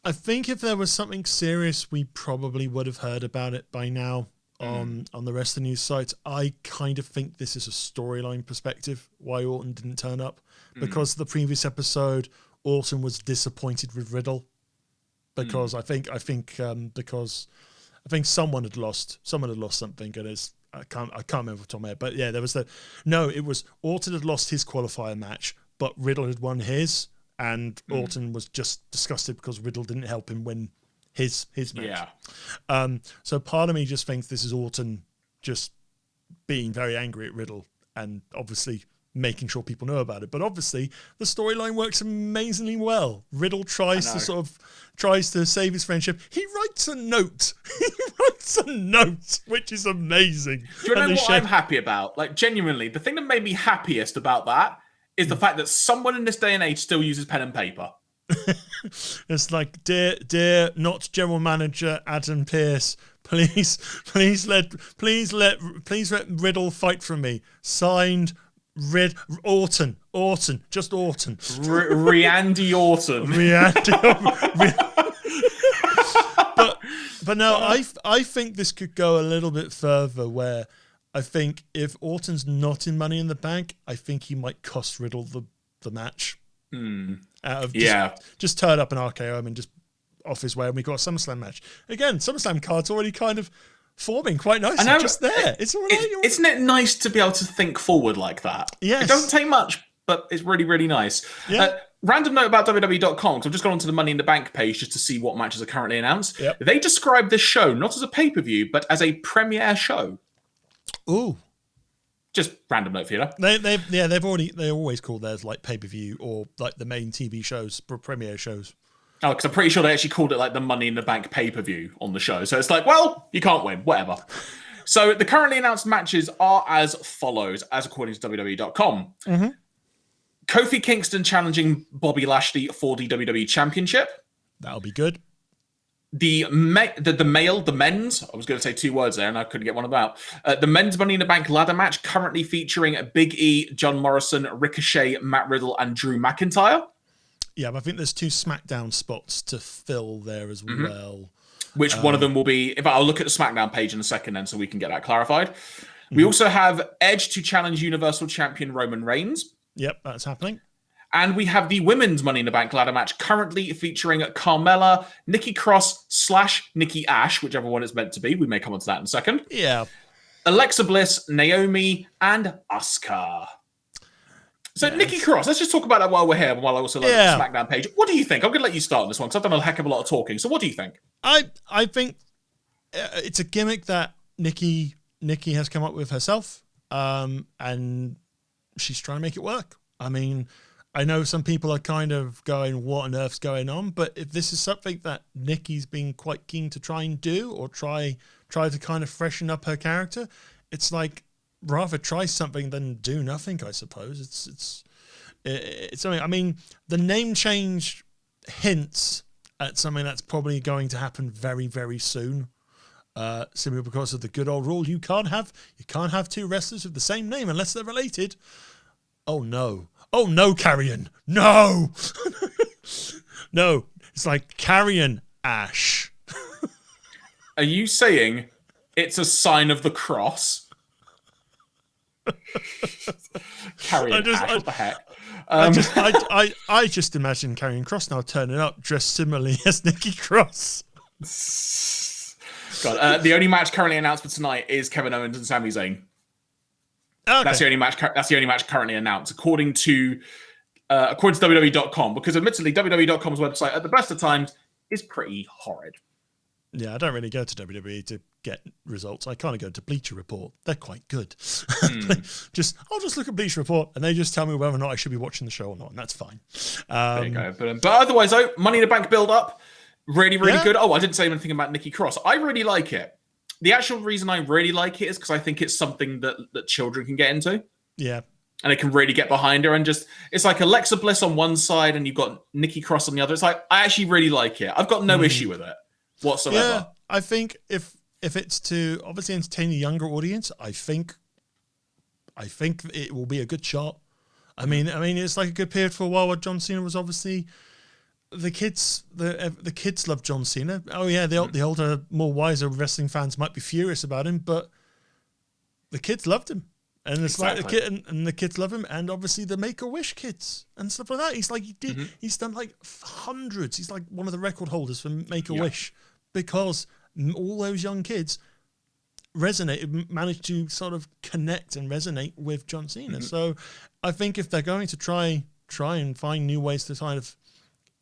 Speaker 2: think if there was something serious, we probably would have heard about it by now on the rest of the news sites. I kind of think this is a storyline perspective, why Orton didn't turn up. Because the previous episode, Orton was disappointed with Riddle. Because I think someone had lost something, and I can't remember off the top of my head. But yeah, it was Orton had lost his qualifier match, but Riddle had won his. and Orton was just disgusted because Riddle didn't help him win his match. Yeah. So part of me just thinks this is Orton just being very angry at Riddle and obviously making sure people know about it. But obviously the storyline works amazingly well. Riddle tries to save his friendship. He writes a note. Which is amazing.
Speaker 1: Do you know what I'm happy about? Like, genuinely, the thing that made me happiest about that is the fact that someone in this day and age still uses pen and paper.
Speaker 2: It's like, dear, not general manager Adam Pearce, please let Riddle fight for me. Signed, Orton, just Orton.
Speaker 1: Randy Orton.
Speaker 2: But no, I think this could go a little bit further. Where I think if Orton's not in Money in the Bank, I think he might cost Riddle the match. Out of just turn up an RKO and just off his way, and we got a SummerSlam match again. SummerSlam card's already kind of forming quite nicely. Just there, it's all right.
Speaker 1: Isn't it nice to be able to think forward like that?
Speaker 2: Yes.
Speaker 1: It doesn't take much, but it's really, really nice.
Speaker 2: Yeah.
Speaker 1: Random note about WWE.com, because I've just gone onto the Money in the Bank page just to see what matches are currently announced.
Speaker 2: Yep.
Speaker 1: They describe this show not as a pay-per-view, but as a premiere show.
Speaker 2: Ooh.
Speaker 1: Just random note for you.
Speaker 2: They always call theirs like pay-per-view or like the main TV shows, premiere shows.
Speaker 1: Oh, because I'm pretty sure they actually called it like the Money in the Bank pay-per-view on the show. So it's like, well, you can't win, whatever. So the currently announced matches are as follows, as according to WWE.com.
Speaker 2: Mm-hmm.
Speaker 1: Kofi Kingston challenging Bobby Lashley for the WWE Championship.
Speaker 2: That'll be good.
Speaker 1: The men's, I was going to say two words there and I couldn't get one about. The men's Money in the Bank ladder match currently featuring Big E, John Morrison, Ricochet, Matt Riddle, and Drew McIntyre.
Speaker 2: Yeah, but I think there's 2 SmackDown spots to fill there as well.
Speaker 1: Which one of them will be... In fact, I'll look at the SmackDown page in a second then so we can get that clarified. We also have Edge to challenge Universal Champion Roman Reigns.
Speaker 2: Yep, that's happening.
Speaker 1: And we have the women's Money in the Bank ladder match currently featuring Carmella, Nikki Cross / Nikki Ash, whichever one it's meant to be. We may come on to that in a second.
Speaker 2: Yeah.
Speaker 1: Alexa Bliss, Naomi, and Asuka. So Nikki Cross, let's just talk about that while we're here, while I also look at the SmackDown page. What do you think? I'm going to let you start on this one because I've done a heck of a lot of talking. So what do you think?
Speaker 2: I think it's a gimmick that Nikki has come up with herself, and she's trying to make it work. I mean, I know some people are kind of going, what on earth's going on? But if this is something that Nikki's been quite keen to try and do or try to kind of freshen up her character, it's like rather try something than do nothing, I suppose. It's something. I mean, the name change hints at something that's probably going to happen very, very soon. Simply because of the good old rule, you can't have 2 wrestlers with the same name unless they're related. Oh no, Carrion. No. No. It's like Carrion Ash.
Speaker 1: Are you saying it's a sign of the cross? Carrion Ash, what the heck?
Speaker 2: I just imagine Karrion Kross now turning up dressed similarly as Nikki Cross.
Speaker 1: God, the only match currently announced for tonight is Kevin Owens and Sami Zayn. Okay. That's the only match currently announced, according to WWE.com. Because admittedly, WWE.com's website at the best of times is pretty horrid.
Speaker 2: Yeah, I don't really go to WWE to get results. I kind of go to Bleacher Report. They're quite good. I'll just look at Bleacher Report and they just tell me whether or not I should be watching the show or not, and that's fine.
Speaker 1: There you go. But otherwise, though, Money in the Bank build up, really, really good. Oh, I didn't say anything about Nikki Cross. I really like it. The actual reason I really like it is because I think it's something that children can get into.
Speaker 2: Yeah.
Speaker 1: And they can really get behind her. And just, it's like Alexa Bliss on one side and you've got Nikki Cross on the other. It's like, I actually really like it. I've got no issue with it whatsoever.
Speaker 2: Yeah, I think if it's to obviously entertain a younger audience, I think it will be a good shot. I mean, it's like a good period for a while where John Cena was obviously the kids love John Cena. Oh yeah, the older, more wiser wrestling fans might be furious about him, but the kids loved him, and it's like the kid and the kids love him, and obviously the Make-A-Wish kids and stuff like that. He's like he's done like hundreds. He's like one of the record holders for Make-A-Wish because all those young kids managed to sort of connect and resonate with John Cena. So I think if they're going to try try and find new ways to kind of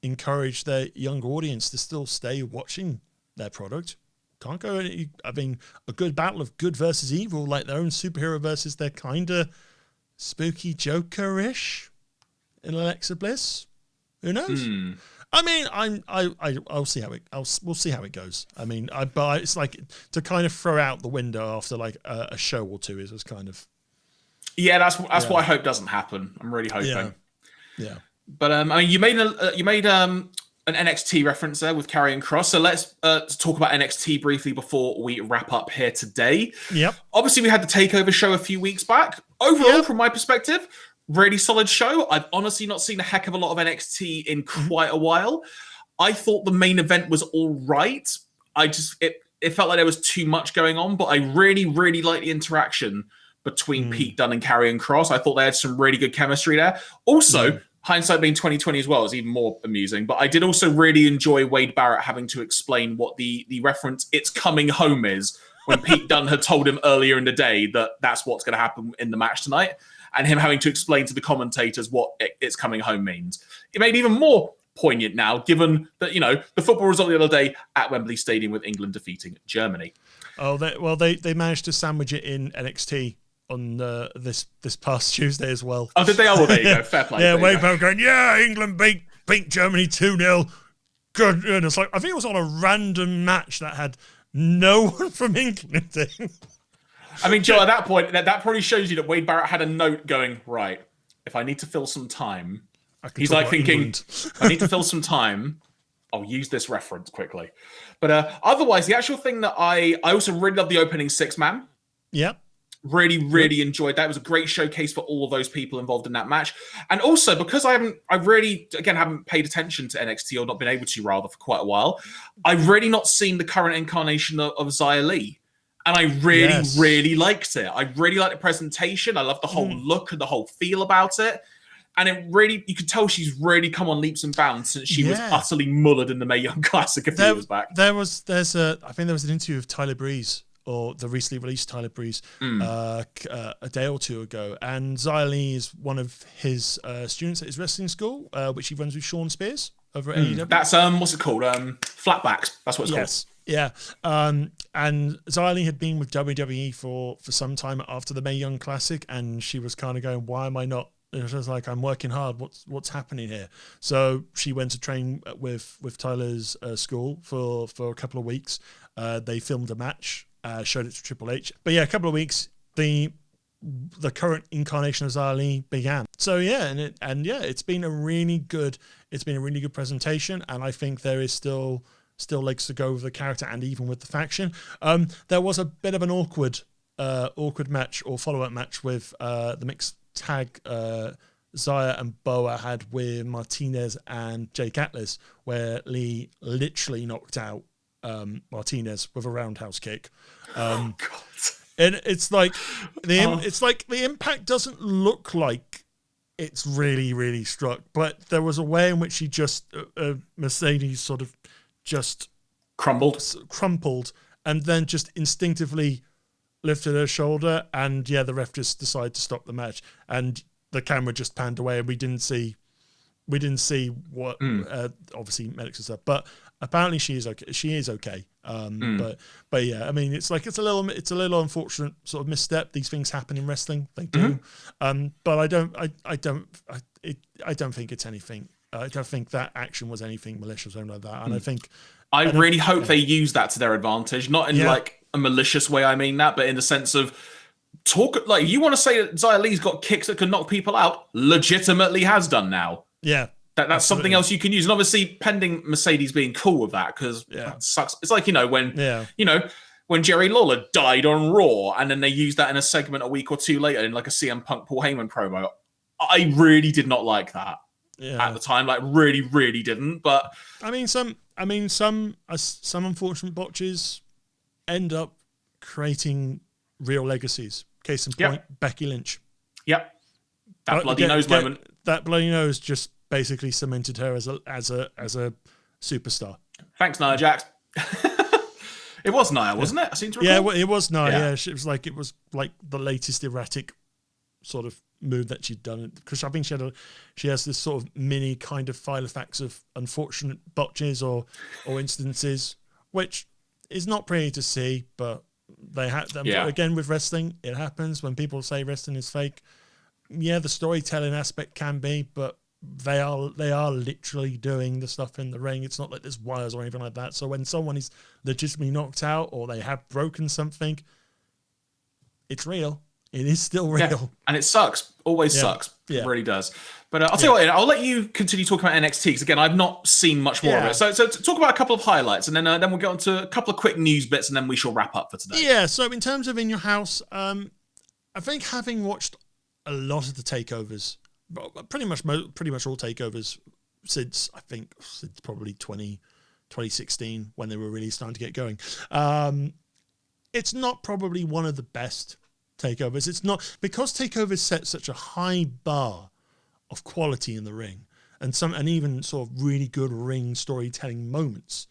Speaker 2: encourage their younger audience to still stay watching their product. Can't go any, I mean, a good battle of good versus evil, like their own superhero versus their kind of spooky Joker-ish in Alexa Bliss. Who knows? I mean, I'll see how we'll see how it goes. I mean, but it's like to kind of throw out the window after like a show or two is kind of.
Speaker 1: Yeah, that's what I hope doesn't happen. I'm really hoping.
Speaker 2: Yeah.
Speaker 1: But I mean, you made an NXT reference there with Karrion Kross. So let's talk about NXT briefly before we wrap up here today.
Speaker 2: Yep.
Speaker 1: Obviously, we had the Takeover show a few weeks back. Overall, from my perspective, really solid show. I've honestly not seen a heck of a lot of NXT in quite a while. I thought the main event was all right. It felt like there was too much going on, but I really, really liked the interaction between Pete Dunne and Karrion Kross. I thought they had some really good chemistry there. Also, hindsight being 2020 as well is even more amusing. But I did also really enjoy Wade Barrett having to explain what the reference "It's Coming Home" is when Pete Dunne had told him earlier in the day that that's what's going to happen in the match tonight, and him having to explain to the commentators what "It's Coming Home" means. It made it even more poignant now, given that, the football result the other day at Wembley Stadium with England defeating Germany.
Speaker 2: Oh, they managed to sandwich it in NXT on this past Tuesday as well.
Speaker 1: Oh, did they? Oh, well, there you go. Fair play.
Speaker 2: Yeah, Wade Barrett going, England beat Germany 2-0. Good. And it's like, I think it was on a random match that had no one from England in.
Speaker 1: I mean, Joe, at that point, that probably shows you that Wade Barrett had a note going, right, if I need to fill some time, he's like thinking, I need to fill some time, I'll use this reference quickly. But otherwise, the actual thing that I also really love the opening 6-man.
Speaker 2: Yeah.
Speaker 1: Really, really enjoyed that. It was a great showcase for all of those people involved in that match. And also, because I really, again, haven't paid attention to NXT, or not been able to, rather, for quite a while, I've really not seen the current incarnation of Xia Li. And I really, really liked it. I really liked the presentation. I love the whole look and the whole feel about it. And it really, you could tell she's really come on leaps and bounds since she was utterly mullered in the Mae Young Classic a few years back. I think there was an interview with Tyler Breeze, or the recently released Tyler Breeze, a day or two ago. And Xia Li is one of his students at his wrestling school, which he runs with Sean Spears over at AEW. That's, what's it called? Flatbacks. That's what it's called.
Speaker 2: Yeah. And Xia Li had been with WWE for some time after the Mae Young Classic, and she was kind of going, why am I not? And it was like, I'm working hard. What's happening here? So she went to train with Tyler's school for a couple of weeks. They filmed a match, showed it to Triple H. But yeah, a couple of weeks, the current incarnation of Xia Li began. So yeah, it's been a really good presentation, and I think there is still legs to go with the character and even with the faction. There was a bit of an awkward match or follow-up match with the mixed tag Xia and Boa had with Martinez and Jake Atlas, where Lee literally knocked out Martinez with a roundhouse kick.
Speaker 1: God.
Speaker 2: And it's like the impact doesn't look like it's really, really struck, but there was a way in which he just Mercedes sort of just crumpled, and then just instinctively lifted her shoulder, and the ref just decided to stop the match, and the camera just panned away, and we didn't see what obviously medics and stuff, but apparently she is okay. But yeah, I mean, it's a little unfortunate sort of misstep. These things happen in wrestling, they do. But I don't think it's anything. I don't think that action was anything malicious or anything like that. And I
Speaker 1: really hope they use that to their advantage, not in like a malicious way. I mean that, but in the sense of you want to say that Xia Li's got kicks that can knock people out, legitimately has done now.
Speaker 2: Yeah.
Speaker 1: That's absolutely something else you can use. And obviously pending Mercedes being cool with that, because that sucks. It's like, when Jerry Lawler died on Raw, and then they used that in a segment a week or two later in like a CM Punk Paul Heyman promo. I really did not like that at the time. Like, really, really didn't. But
Speaker 2: some unfortunate botches end up creating real legacies. Case in point, Becky Lynch.
Speaker 1: Yep. That bloody nose moment.
Speaker 2: That bloody nose just basically cemented her as a superstar.
Speaker 1: Thanks, Nia Jax. It was Nia, wasn't it? I seem to recall.
Speaker 2: Yeah, it was Nia. Yeah, it was like the latest erratic sort of move that she'd done, because I think she has this sort of mini kind of file effects of unfortunate botches or instances, which is not pretty to see, but they have them again with wrestling. It happens when people say wrestling is fake. Yeah, the storytelling aspect can be, but they are literally doing the stuff in the ring. It's not like there's wires or anything like that. So when someone is legitimately knocked out or they have broken something, it's real. It is still real.
Speaker 1: Yeah. And it sucks. Always sucks. It really does. But I'll tell you what, I'll let you continue talking about NXT, because again, I've not seen much more of it. So talk about a couple of highlights, and then we'll get on to a couple of quick news bits, and then we shall wrap up for today.
Speaker 2: Yeah, so in terms of In Your House, I think having watched a lot of the takeovers, pretty much all takeovers since probably 2016 when they were really starting to get going. It's not probably one of the best takeovers. It's not, because takeovers set such a high bar of quality in the ring and even sort of really good ring storytelling moments.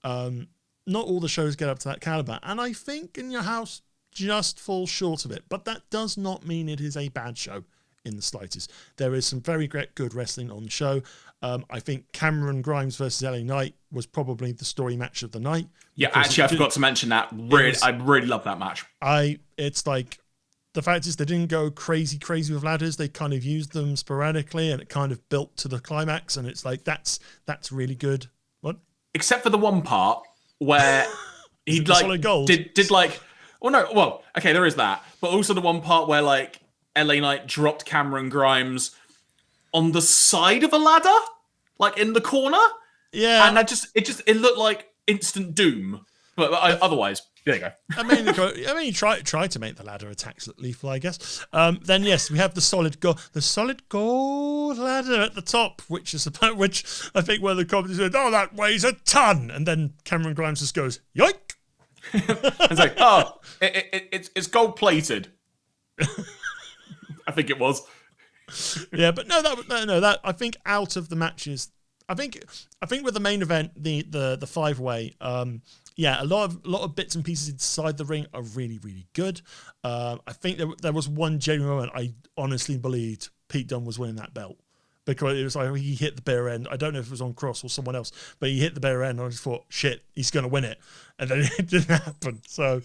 Speaker 2: Not all the shows get up to that caliber, and I think In Your House just falls short of it. But that does not mean it is a bad show in the slightest. There is some very good wrestling on the show. I think Cameron Grimes versus LA Knight was probably the story match of the night.
Speaker 1: Yeah, actually, I forgot to mention that. I really love that match.
Speaker 2: It's like, the fact is they didn't go crazy with ladders. They kind of used them sporadically, and it kind of built to the climax. And it's like, that's really good. What?
Speaker 1: Except for the one part where he like did like, okay, there is that, but also the one part where like LA Knight dropped Cameron Grimes on the side of a ladder, like in the corner. Yeah, and it looked like instant doom. But otherwise, there you go.
Speaker 2: I mean, try to make the ladder attacks look lethal, I guess. Then yes, we have the solid gold ladder at the top, which I think where the commentators said, "Oh, that weighs a ton," and then Cameron Grimes just goes, "Yoink!"
Speaker 1: It's like, oh, it's gold plated. I think it was.
Speaker 2: Yeah, but that I think out of the matches, I think with the main event, the 5-way, a lot of bits and pieces inside the ring are really, really good. I think there was one genuine moment I honestly believed Pete Dunne was winning that belt, because it was like he hit the bare end. I don't know if it was on Cross or someone else, but he hit the bare end, and I just thought, shit, he's going to win it. And then it didn't happen. So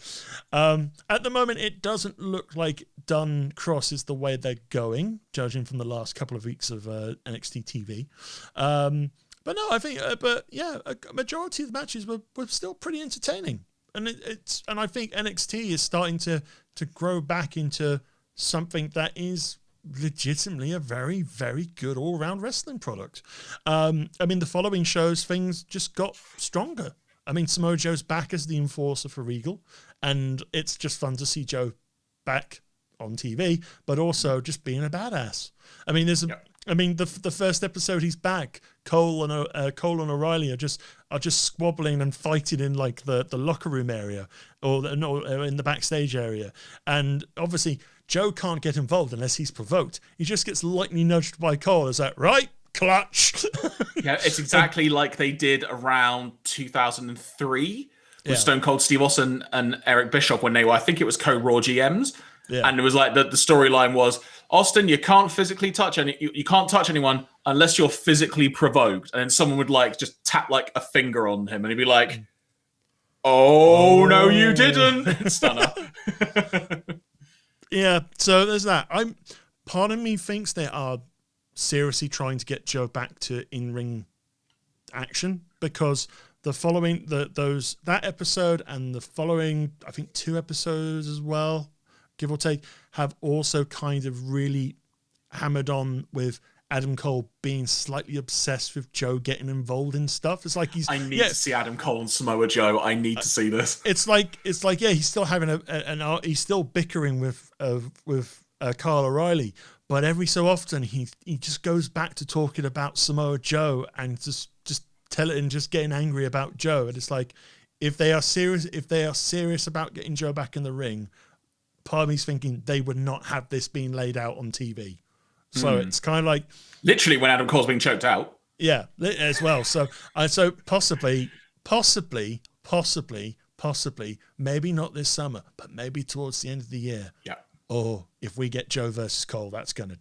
Speaker 2: at the moment, it doesn't look like Dunne Cross is the way they're going, judging from the last couple of weeks of NXT TV. But no, I think, a majority of the matches were still pretty entertaining, and I think NXT is starting to grow back into something that is legitimately a very, very good all-round wrestling product. I mean, the following shows, things just got stronger. I mean, Samoa Joe's back as the enforcer for Regal, and it's just fun to see Joe back on TV, but also just being a badass. I mean, the first episode he's back, Cole and O'Reilly are just squabbling and fighting in like the locker room area or in the backstage area, and obviously Joe can't get involved unless he's provoked. He just gets lightly nudged by Cole. Is that right? Clutch.
Speaker 1: Yeah, it's exactly like they did around 2003 with Stone Cold Steve Austin and Eric Bischoff when they were, I think it was co-Raw GMs. Yeah. And it was like the storyline was, Austin, you can't physically touch you can't touch anyone unless you're physically provoked. And then someone would like just tap like a finger on him, and he'd be like, "Oh no, you didn't!" Stunner.
Speaker 2: Yeah, so there's that. Part of me thinks they are seriously trying to get Joe back to in-ring action, because the following that episode and the following, I think 2 episodes as well, give or take, have also kind of really hammered on with Adam Cole being slightly obsessed with Joe getting involved in stuff. It's like
Speaker 1: I need to see Adam Cole and Samoa Joe. I need to see this.
Speaker 2: It's like he's still having he's still bickering with Kyle O'Reilly, but every so often he just goes back to talking about Samoa Joe and just getting angry about Joe. And it's like, if they are serious about getting Joe back in the ring, part of me's thinking they would not have this being laid out on TV. So it's kind of like
Speaker 1: literally when Adam Cole's being choked out.
Speaker 2: Yeah, as well. So possibly, maybe not this summer, but maybe towards the end of the year.
Speaker 1: Yeah,
Speaker 2: oh, if we get Joe versus Cole, that's gonna.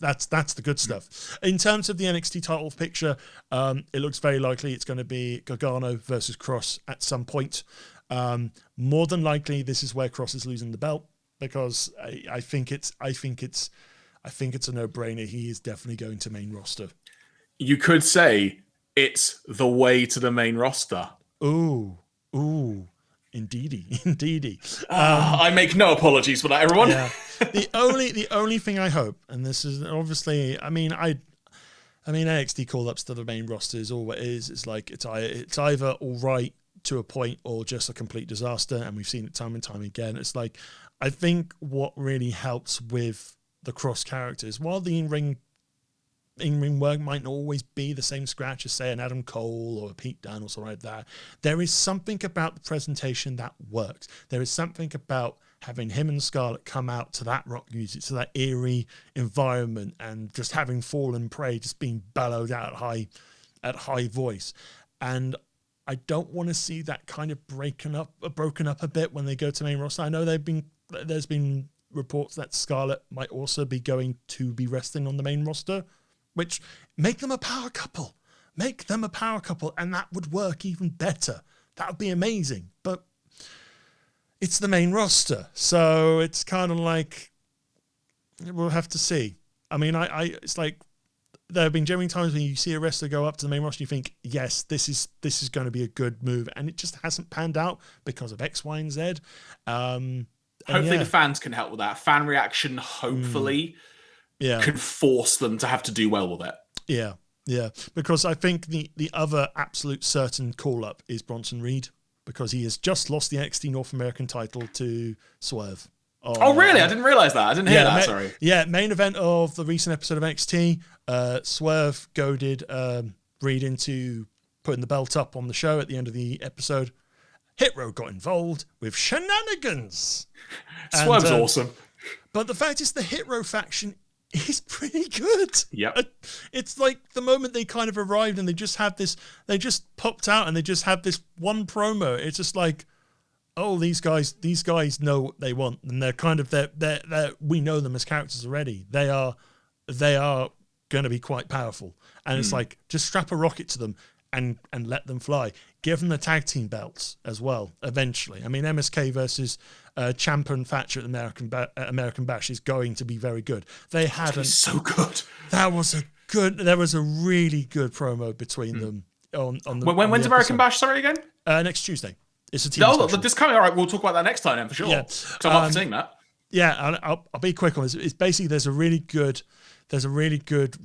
Speaker 2: That's the good stuff. In terms of the NXT title picture, it looks very likely it's going to be Gargano versus Cross at some point. More than likely, this is where Cross is losing the belt, because I think it's a no-brainer. He is definitely going to main roster.
Speaker 1: You could say it's the way to the main roster.
Speaker 2: Ooh, indeedy.
Speaker 1: I make no apologies for that, everyone.
Speaker 2: Yeah. The only thing I hope, and this is obviously, I mean NXT call-ups to the main roster is all it is. It's like it's either all right to a point or just a complete disaster, and we've seen it time and time again. It's like, I think what really helps with the Cross characters, while the in-ring work might not always be the same scratch as, say, an Adam Cole or a Pete Dunne or something like that, there is something about the presentation that works. There is something about having him and Scarlett come out to that rock music, to that eerie environment, and just having Fallen Prey just being bellowed out at high voice. And I don't want to see that kind of broken up a bit when they go to main roster. I know there's been reports that Scarlett might also be going to be wrestling on the main roster, which make them a power couple. Make them a power couple, and that would work even better. That would be amazing. But it's the main roster, so it's kind of like, we'll have to see. I mean, it's like, there have been genuine times when you see a wrestler go up to the main roster, you think, yes, this is going to be a good move, and it just hasn't panned out because of X, Y, and Z.
Speaker 1: Hopefully the fans can help with that. Fan reaction, hopefully, can force them to have to do well with it. Yeah, because I think the other absolute certain call-up is Bronson Reed, because he has just lost the NXT North American title to Swerve. Oh, really? I didn't realize that. I didn't hear that, sorry.
Speaker 2: Yeah, main event of the recent episode of NXT, Swerve goaded Reed into putting the belt up on the show at the end of the episode. Hit Row got involved with shenanigans.
Speaker 1: Swerve's awesome.
Speaker 2: But the fact is, the Hit Row faction is pretty good.
Speaker 1: Yep.
Speaker 2: It's like the moment they kind of arrived and they just popped out and they just had this one promo. It's just like, oh, these guys know what they want, and they're kind of they're we know them as characters already. They are going to be quite powerful, and it's like, just strap a rocket to them and let them fly. Give them the tag team belts as well eventually. I mean, MSK versus Ciampa and Thatcher at American Bash is going to be very good.
Speaker 1: It's so good.
Speaker 2: There was a really good promo between them on the.
Speaker 1: When's American Bash? Sorry, again.
Speaker 2: Next Tuesday. It's a team.
Speaker 1: This coming. All right, we'll talk about that next time then for sure.
Speaker 2: Yeah,
Speaker 1: I'm up for seeing that.
Speaker 2: Yeah, I'll be quick on this. It's basically there's a really good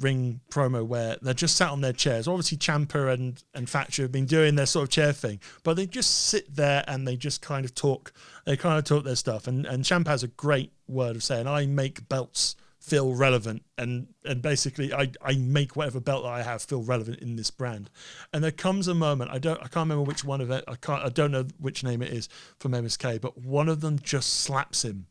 Speaker 2: ring promo where they're just sat on their chairs. Obviously, Ciampa and Thatcher have been doing their sort of chair thing, but they just sit there and they just kind of talk. They kind of talk their stuff. And Ciampa has a great word of saying, "I make belts feel relevant, and basically I make whatever belt that I have feel relevant in this brand." And there comes a moment, I can't remember which one of it. I don't know which name it is from MSK, but one of them just slaps him.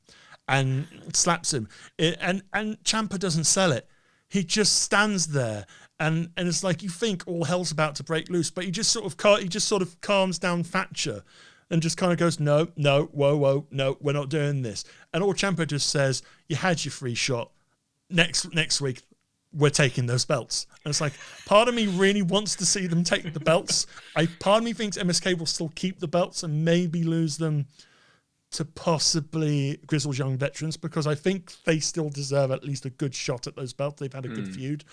Speaker 2: And Ciampa doesn't sell it. He just stands there, and it's like, you think all hell's about to break loose, but he just sort of calms down Thatcher, and just kind of goes, no, whoa, no, we're not doing this. And all Ciampa just says, you had your free shot. Next week, we're taking those belts. And it's like, part of me really wants to see them take the belts. Part of me thinks MSK will still keep the belts and maybe lose them to possibly Grizzled Young Veterans, because I think they still deserve at least a good shot at those belts. They've had a good feud.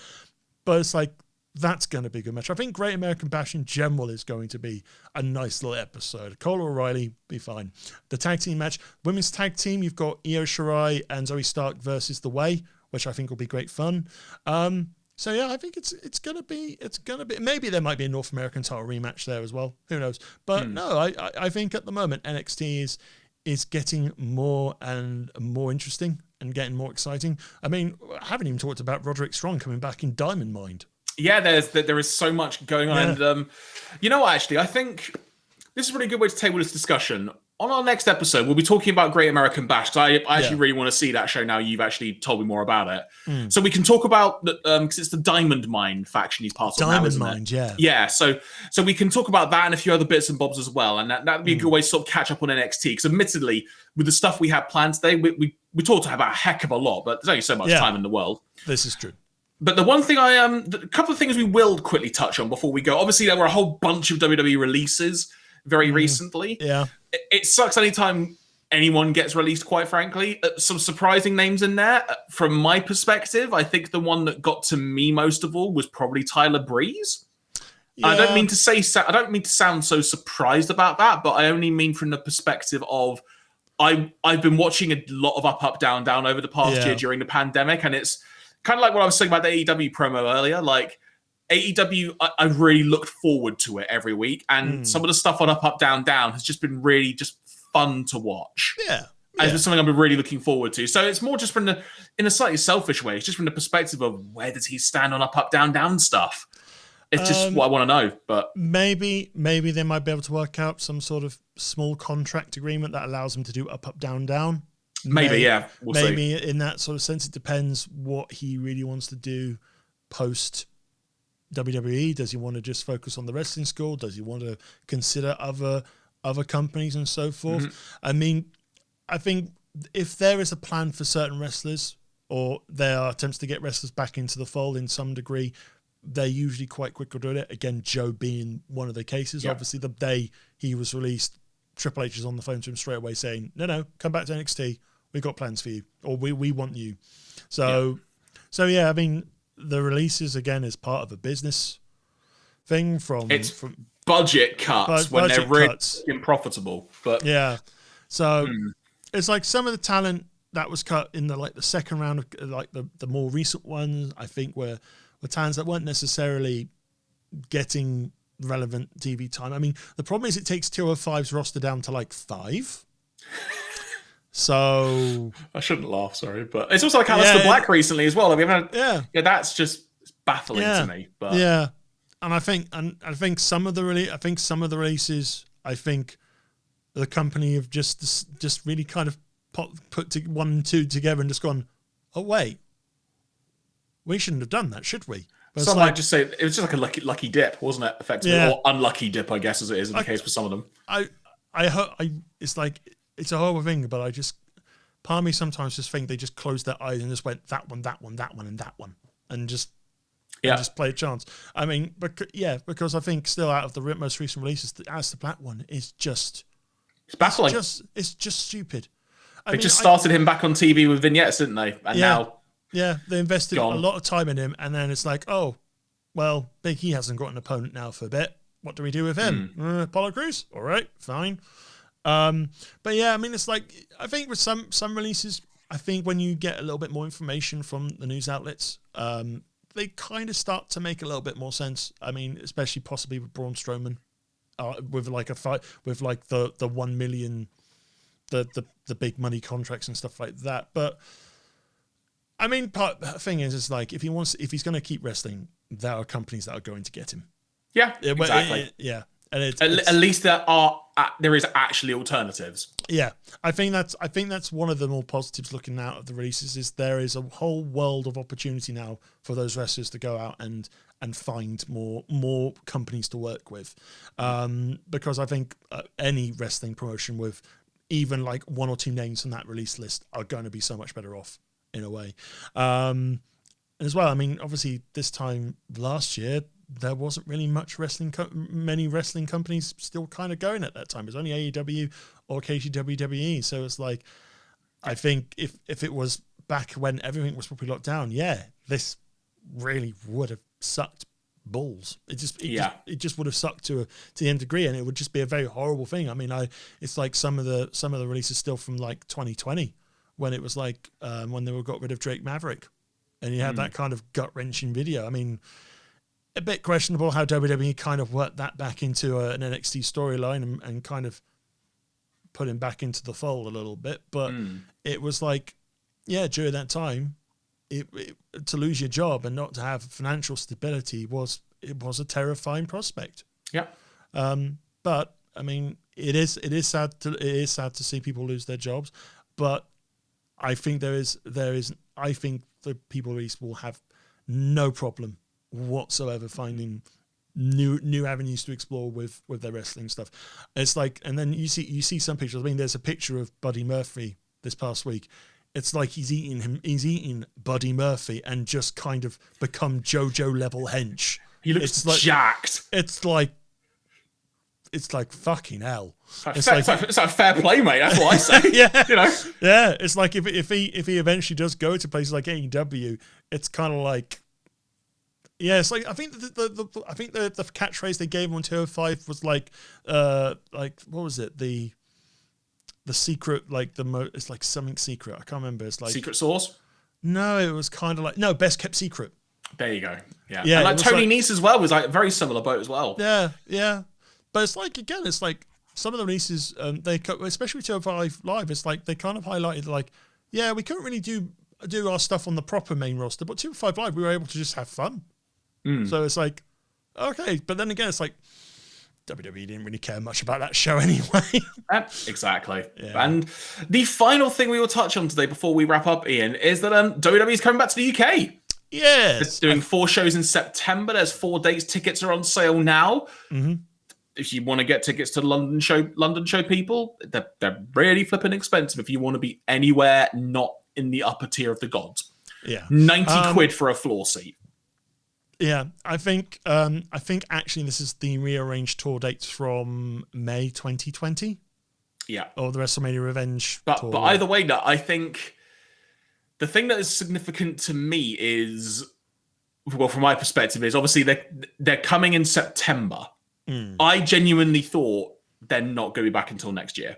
Speaker 2: But it's like, that's going to be a good match. I think Great American Bash in general is going to be a nice little episode. Cole O'Reilly, be fine. The tag team match, women's tag team, you've got Io Shirai and Zoe Stark versus The Way, which I think will be great fun. So yeah, I think it's gonna be maybe there might be a North American title rematch there as well. Who knows? But no, I think at the moment NXT is getting more and more interesting and getting more exciting. I mean, I haven't even talked about Roderick Strong coming back in Diamond Mine.
Speaker 1: Yeah, there is so much going on. Yeah. And you know what, actually, I think this is a really good way to table this discussion. on our next episode, we'll be talking about Great American Bash, because I actually really want to see that show now you've actually told me more about it. So we can talk about, because it's the Diamond Mine faction he's part of now, isn't it? Yeah, so we can talk about that and a few other bits and bobs as well, and that'd be a good way to sort of catch up on NXT, because admittedly, with the stuff we had planned today, we talked about a heck of a lot, but there's only so much time in the world.
Speaker 2: This is true.
Speaker 1: But the one thing a couple of things we will quickly touch on before we go. Obviously, there were a whole bunch of WWE releases very recently.
Speaker 2: Yeah.
Speaker 1: It sucks anytime anyone gets released, quite frankly. Some surprising names in there. From my perspective, I think the one that got to me most of all was probably Tyler Breeze. Yeah. I don't mean to sound so surprised about that, but I only mean from the perspective of I've been watching a lot of up, down, down over the past year during the pandemic, and it's kind of like what I was saying about the AEW promo earlier. Like, AEW, I really looked forward to it every week, and some of the stuff on up, down, down has just been really just fun to watch.
Speaker 2: Yeah.
Speaker 1: And it's something I've been really looking forward to. So it's more just in a slightly selfish way, it's just from the perspective of where does he stand on up, down, down stuff. It's just what I want to know. But
Speaker 2: maybe they might be able to work out some sort of small contract agreement that allows him to do up, down, down.
Speaker 1: Maybe we'll see.
Speaker 2: Maybe in that sort of sense, it depends what he really wants to do post WWE. Does he want to just focus on the wrestling school? Does he want to consider other companies and so forth? I mean, I think if there is a plan for certain wrestlers, or there are attempts to get wrestlers back into the fold in some degree, they're usually quite quick to do it. Again, Joe being one of the cases. Obviously, the day he was released, Triple H is on the phone to him straight away saying, no, come back to NXT. We've got plans for you, or we want you. So I mean, the releases, again, is part of a business thing from
Speaker 1: budget cuts when they're really profitable. But
Speaker 2: so it's like some of the talent that was cut in the second round of the more recent ones, I think were talents that weren't necessarily getting relevant TV time. I mean, the problem is it takes 205's roster down to 5. So
Speaker 1: I shouldn't laugh, sorry, but it's also like Aleister Black recently as well. I mean, that's just baffling to me. But
Speaker 2: and I think some of the releases, I think the company have just really kind of put 1 and 2 together and just gone, oh wait, we shouldn't have done that, should we? But
Speaker 1: some might just say it was just like a lucky dip, wasn't it? Effectively, or unlucky dip, I guess, as it is in the case for some of them. It's
Speaker 2: a horrible thing, but part of me sometimes just think they just closed their eyes and just went that one, and that one, and just play a chance. I mean, because I think still out of the most recent releases, the Aleister Black one is just
Speaker 1: it's baffling.
Speaker 2: It's just stupid.
Speaker 1: They just started him back on TV with vignettes, didn't they? And now
Speaker 2: they invested a lot of time in him, and then it's like, oh, well, Big E hasn't got an opponent now for a bit. What do we do with him? Apollo Crews? All right, fine. But yeah, I mean, it's like, I think with some releases, I think when you get a little bit more information from the news outlets, they kind of start to make a little bit more sense. I mean, especially possibly with Braun Strowman, with a fight with the 1 million, the big money contracts and stuff like that. But I mean, the thing is like, if he's going to keep wrestling, there are companies that are going to get him.
Speaker 1: Yeah, exactly.
Speaker 2: And
Speaker 1: at least there is actually alternatives.
Speaker 2: Yeah, I think that's one of the more positives looking out of the releases, is there is a whole world of opportunity now for those wrestlers to go out and find more companies to work with, because I think any wrestling promotion with even 1 or 2 names on that release list are going to be so much better off in a way. And as well, I mean, obviously this time last year, there wasn't really much many wrestling companies still kind of going at that time. It was only AEW or occasionally WWE. So it's like, I think if it was back when everything was probably locked down, this really would have sucked balls. It just would have sucked to the nth degree, and it would just be a very horrible thing. I mean, it's like some of the releases still from 2020, when it was when they got rid of Drake Maverick, and you had that kind of gut wrenching video. I mean, a bit questionable how WWE kind of worked that back into an NXT storyline and kind of put him back into the fold a little bit. But it was during that time, to lose your job and not to have financial stability was a terrifying prospect.
Speaker 1: Yeah.
Speaker 2: But I mean, it is sad to see people lose their jobs, but I think I think the people release will have no problem whatsoever finding new avenues to explore with their wrestling stuff. It's like, and then you see some pictures. I mean, there's a picture of Buddy Murphy this past week. It's like he's eating Buddy Murphy and just kind of become JoJo level hench.
Speaker 1: He looks jacked.
Speaker 2: It's like fucking hell.
Speaker 1: It's like fair play, mate. That's what I say.
Speaker 2: Yeah,
Speaker 1: you know.
Speaker 2: Yeah, it's like if he eventually does go to places like AEW, it's kind of like, yeah, it's like I think the catchphrase they gave him on 205 was like what was it, the secret, like it's like something secret. I can't remember. It's like
Speaker 1: secret sauce.
Speaker 2: No, it was kind of like best kept secret.
Speaker 1: There you go. Yeah,
Speaker 2: yeah.
Speaker 1: And like Tony Nese as well was like a very similar boat as well.
Speaker 2: Yeah, yeah. But it's like, again, it's like some of the releases, especially 205 Live, it's like they kind of highlighted like, yeah, we couldn't really do our stuff on the proper main roster, but 205 Live, we were able to just have fun. So it's like, okay, but then again, it's like WWE didn't really care much about that show anyway.
Speaker 1: Exactly.
Speaker 2: Yeah.
Speaker 1: And the final thing we will touch on today before we wrap up, Ian, is that WWE is coming back to the UK.
Speaker 2: Yes.
Speaker 1: It's doing 4 shows in September. There's 4 dates. Tickets are on sale now.
Speaker 2: Mm-hmm.
Speaker 1: If you want to get tickets to London show people, they're really flipping expensive if you want to be anywhere not in the upper tier of the gods.
Speaker 2: Yeah.
Speaker 1: 90 quid for a floor seat.
Speaker 2: Yeah, I think actually this is the rearranged tour dates from May 2020.
Speaker 1: Yeah.
Speaker 2: Or the WrestleMania Revenge tour.
Speaker 1: But either way, no, I think the thing that is significant to me is, well, from my perspective, is obviously they're coming in September. I genuinely thought they're not going to be back until next year.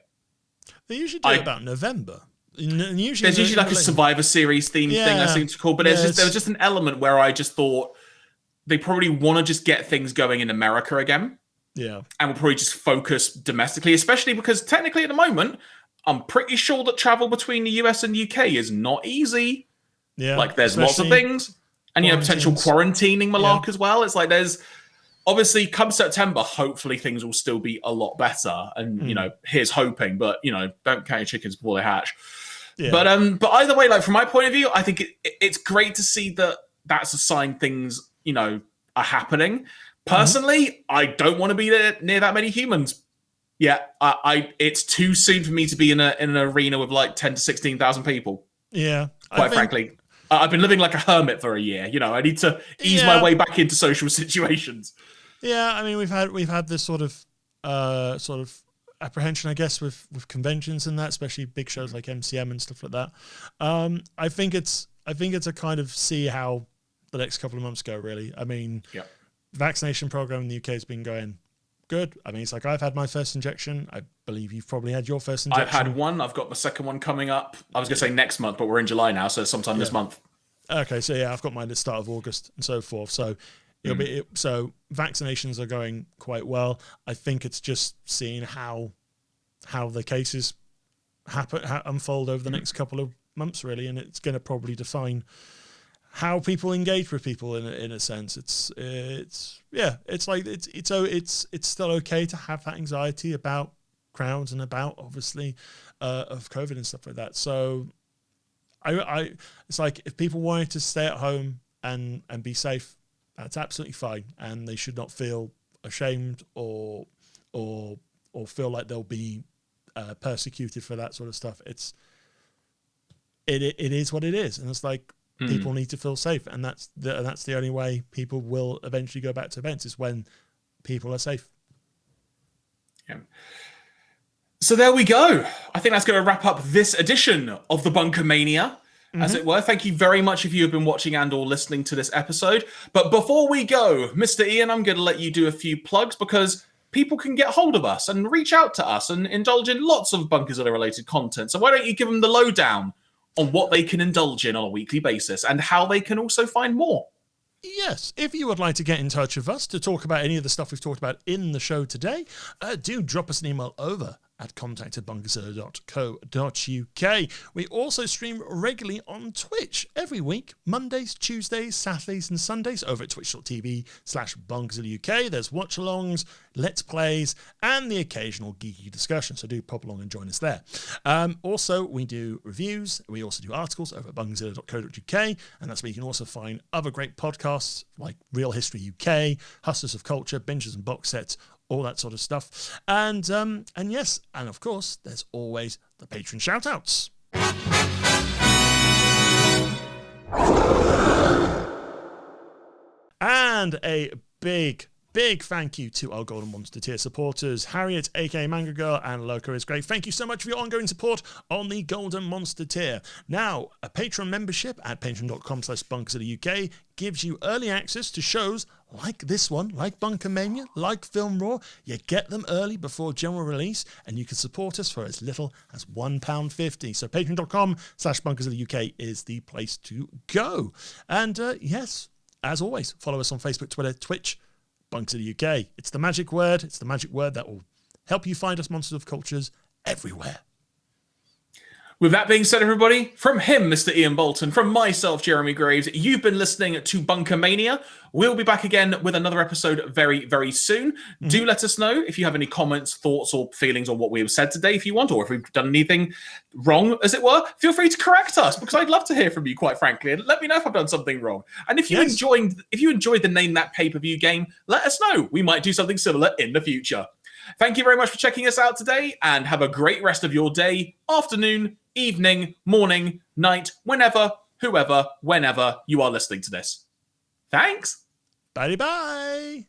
Speaker 2: They usually do it about November.
Speaker 1: There's usually like a Survivor Series theme thing I seem to call, but there was just an element where I just thought they probably want to just get things going in America again.
Speaker 2: Yeah.
Speaker 1: And we'll probably just focus domestically, especially because technically at the moment, I'm pretty sure that travel between the US and UK is not easy.
Speaker 2: Yeah.
Speaker 1: Like there's lots of things. And, potential quarantining malark as well. It's like there's obviously come September, hopefully things will still be a lot better. And, here's hoping, but, don't count your chickens before they hatch. Yeah. But either way, like from my point of view, I think it's great to see that that's a sign things, are happening. Personally, I don't want to be near that many humans. Yeah, it's too soon for me to be in an arena with like 10 to 16,000 people.
Speaker 2: Yeah.
Speaker 1: Quite frankly. I've been living like a hermit for a year. I need to ease my way back into social situations.
Speaker 2: Yeah, I mean we've had this sort of apprehension, I guess, with conventions and that, especially big shows like MCM and stuff like that. I think it's a kind of see how the next couple of months go, really. I mean, vaccination program in the UK has been going good. I mean, it's like I've had my first injection. I believe you've probably had your first injection.
Speaker 1: I've had one. I've got my second one coming up. I was going to say next month, but we're in July now, so sometime this month. Okay,
Speaker 2: so yeah, I've got mine at the start of August and so forth. So so vaccinations are going quite well. I think it's just seeing how the cases unfold over the next couple of months, really, and it's going to probably define how people engage with people in a sense. It's still okay to have that anxiety about crowds and about obviously of COVID and stuff like that. So I it's like if people wanted to stay at home and be safe, that's absolutely fine, and they should not feel ashamed or feel like they'll be persecuted for that sort of stuff. It is what it is, and it's like people need to feel safe, and that's the only way people will eventually go back to events is when people are safe.
Speaker 1: Yeah. So there we go. I think that's going to wrap up this edition of the BunkaMania, as it were. Thank you very much if you have been watching and or listening to this episode. But before we go, Mr. Ian, I'm going to let you do a few plugs because people can get hold of us and reach out to us and indulge in lots of Bunkazilla related content. So why don't you give them the lowdown on what they can indulge in on a weekly basis and how they can also find more?
Speaker 2: Yes, if you would like to get in touch with us to talk about any of the stuff we've talked about in the show today, do drop us an email over at contact@bunkazilla.co.uk. We also stream regularly on Twitch every week, Mondays, Tuesdays, Saturdays and Sundays over at twitch.tv/Bunkazilla UK. There's watch-alongs, let's plays, and the occasional geeky discussion, so do pop along and join us there. Also, we do reviews, we also do articles over at bunkazilla.co.uk, and that's where you can also find other great podcasts like Real History UK, Hustlers of Culture, Binges and Box Sets, all that sort of stuff. And yes, and of course, there's always the patron shout-outs. And a big thank you to our Golden Monster tier supporters, Harriet, aka Manga Girl, and Loco is Great. Thank you so much for your ongoing support on the Golden Monster tier. Now, a Patreon membership at patreon.com/BunkaZillaUK gives you early access to shows like this one, like BunkaMania, like Film Raw. You get them early before general release, and you can support us for as little as £1.50. So patreon.com/BunkaZillaUK is the place to go. And yes, as always, follow us on Facebook, Twitter, Twitch, Bunkazilla UK. It's the magic word. It's the magic word that will help you find us Monsters of Cultures everywhere.
Speaker 1: With that being said, everybody, from him, Mr. Iain Boulton, from myself, Jeremy Graves, you've been listening to BunkaMania. We'll be back again with another episode very, very soon. Do let us know if you have any comments, thoughts, or feelings on what we have said today, if you want, or if we've done anything wrong, as it were. Feel free to correct us, because I'd love to hear from you, quite frankly, and let me know if I've done something wrong. And if you enjoyed the Name That Pay-Per-View game, let us know. We might do something similar in the future. Thank you very much for checking us out today, and have a great rest of your day, afternoon, evening, morning, night, whenever, whoever, whenever you are listening to this. Thanks.
Speaker 2: Bye-bye.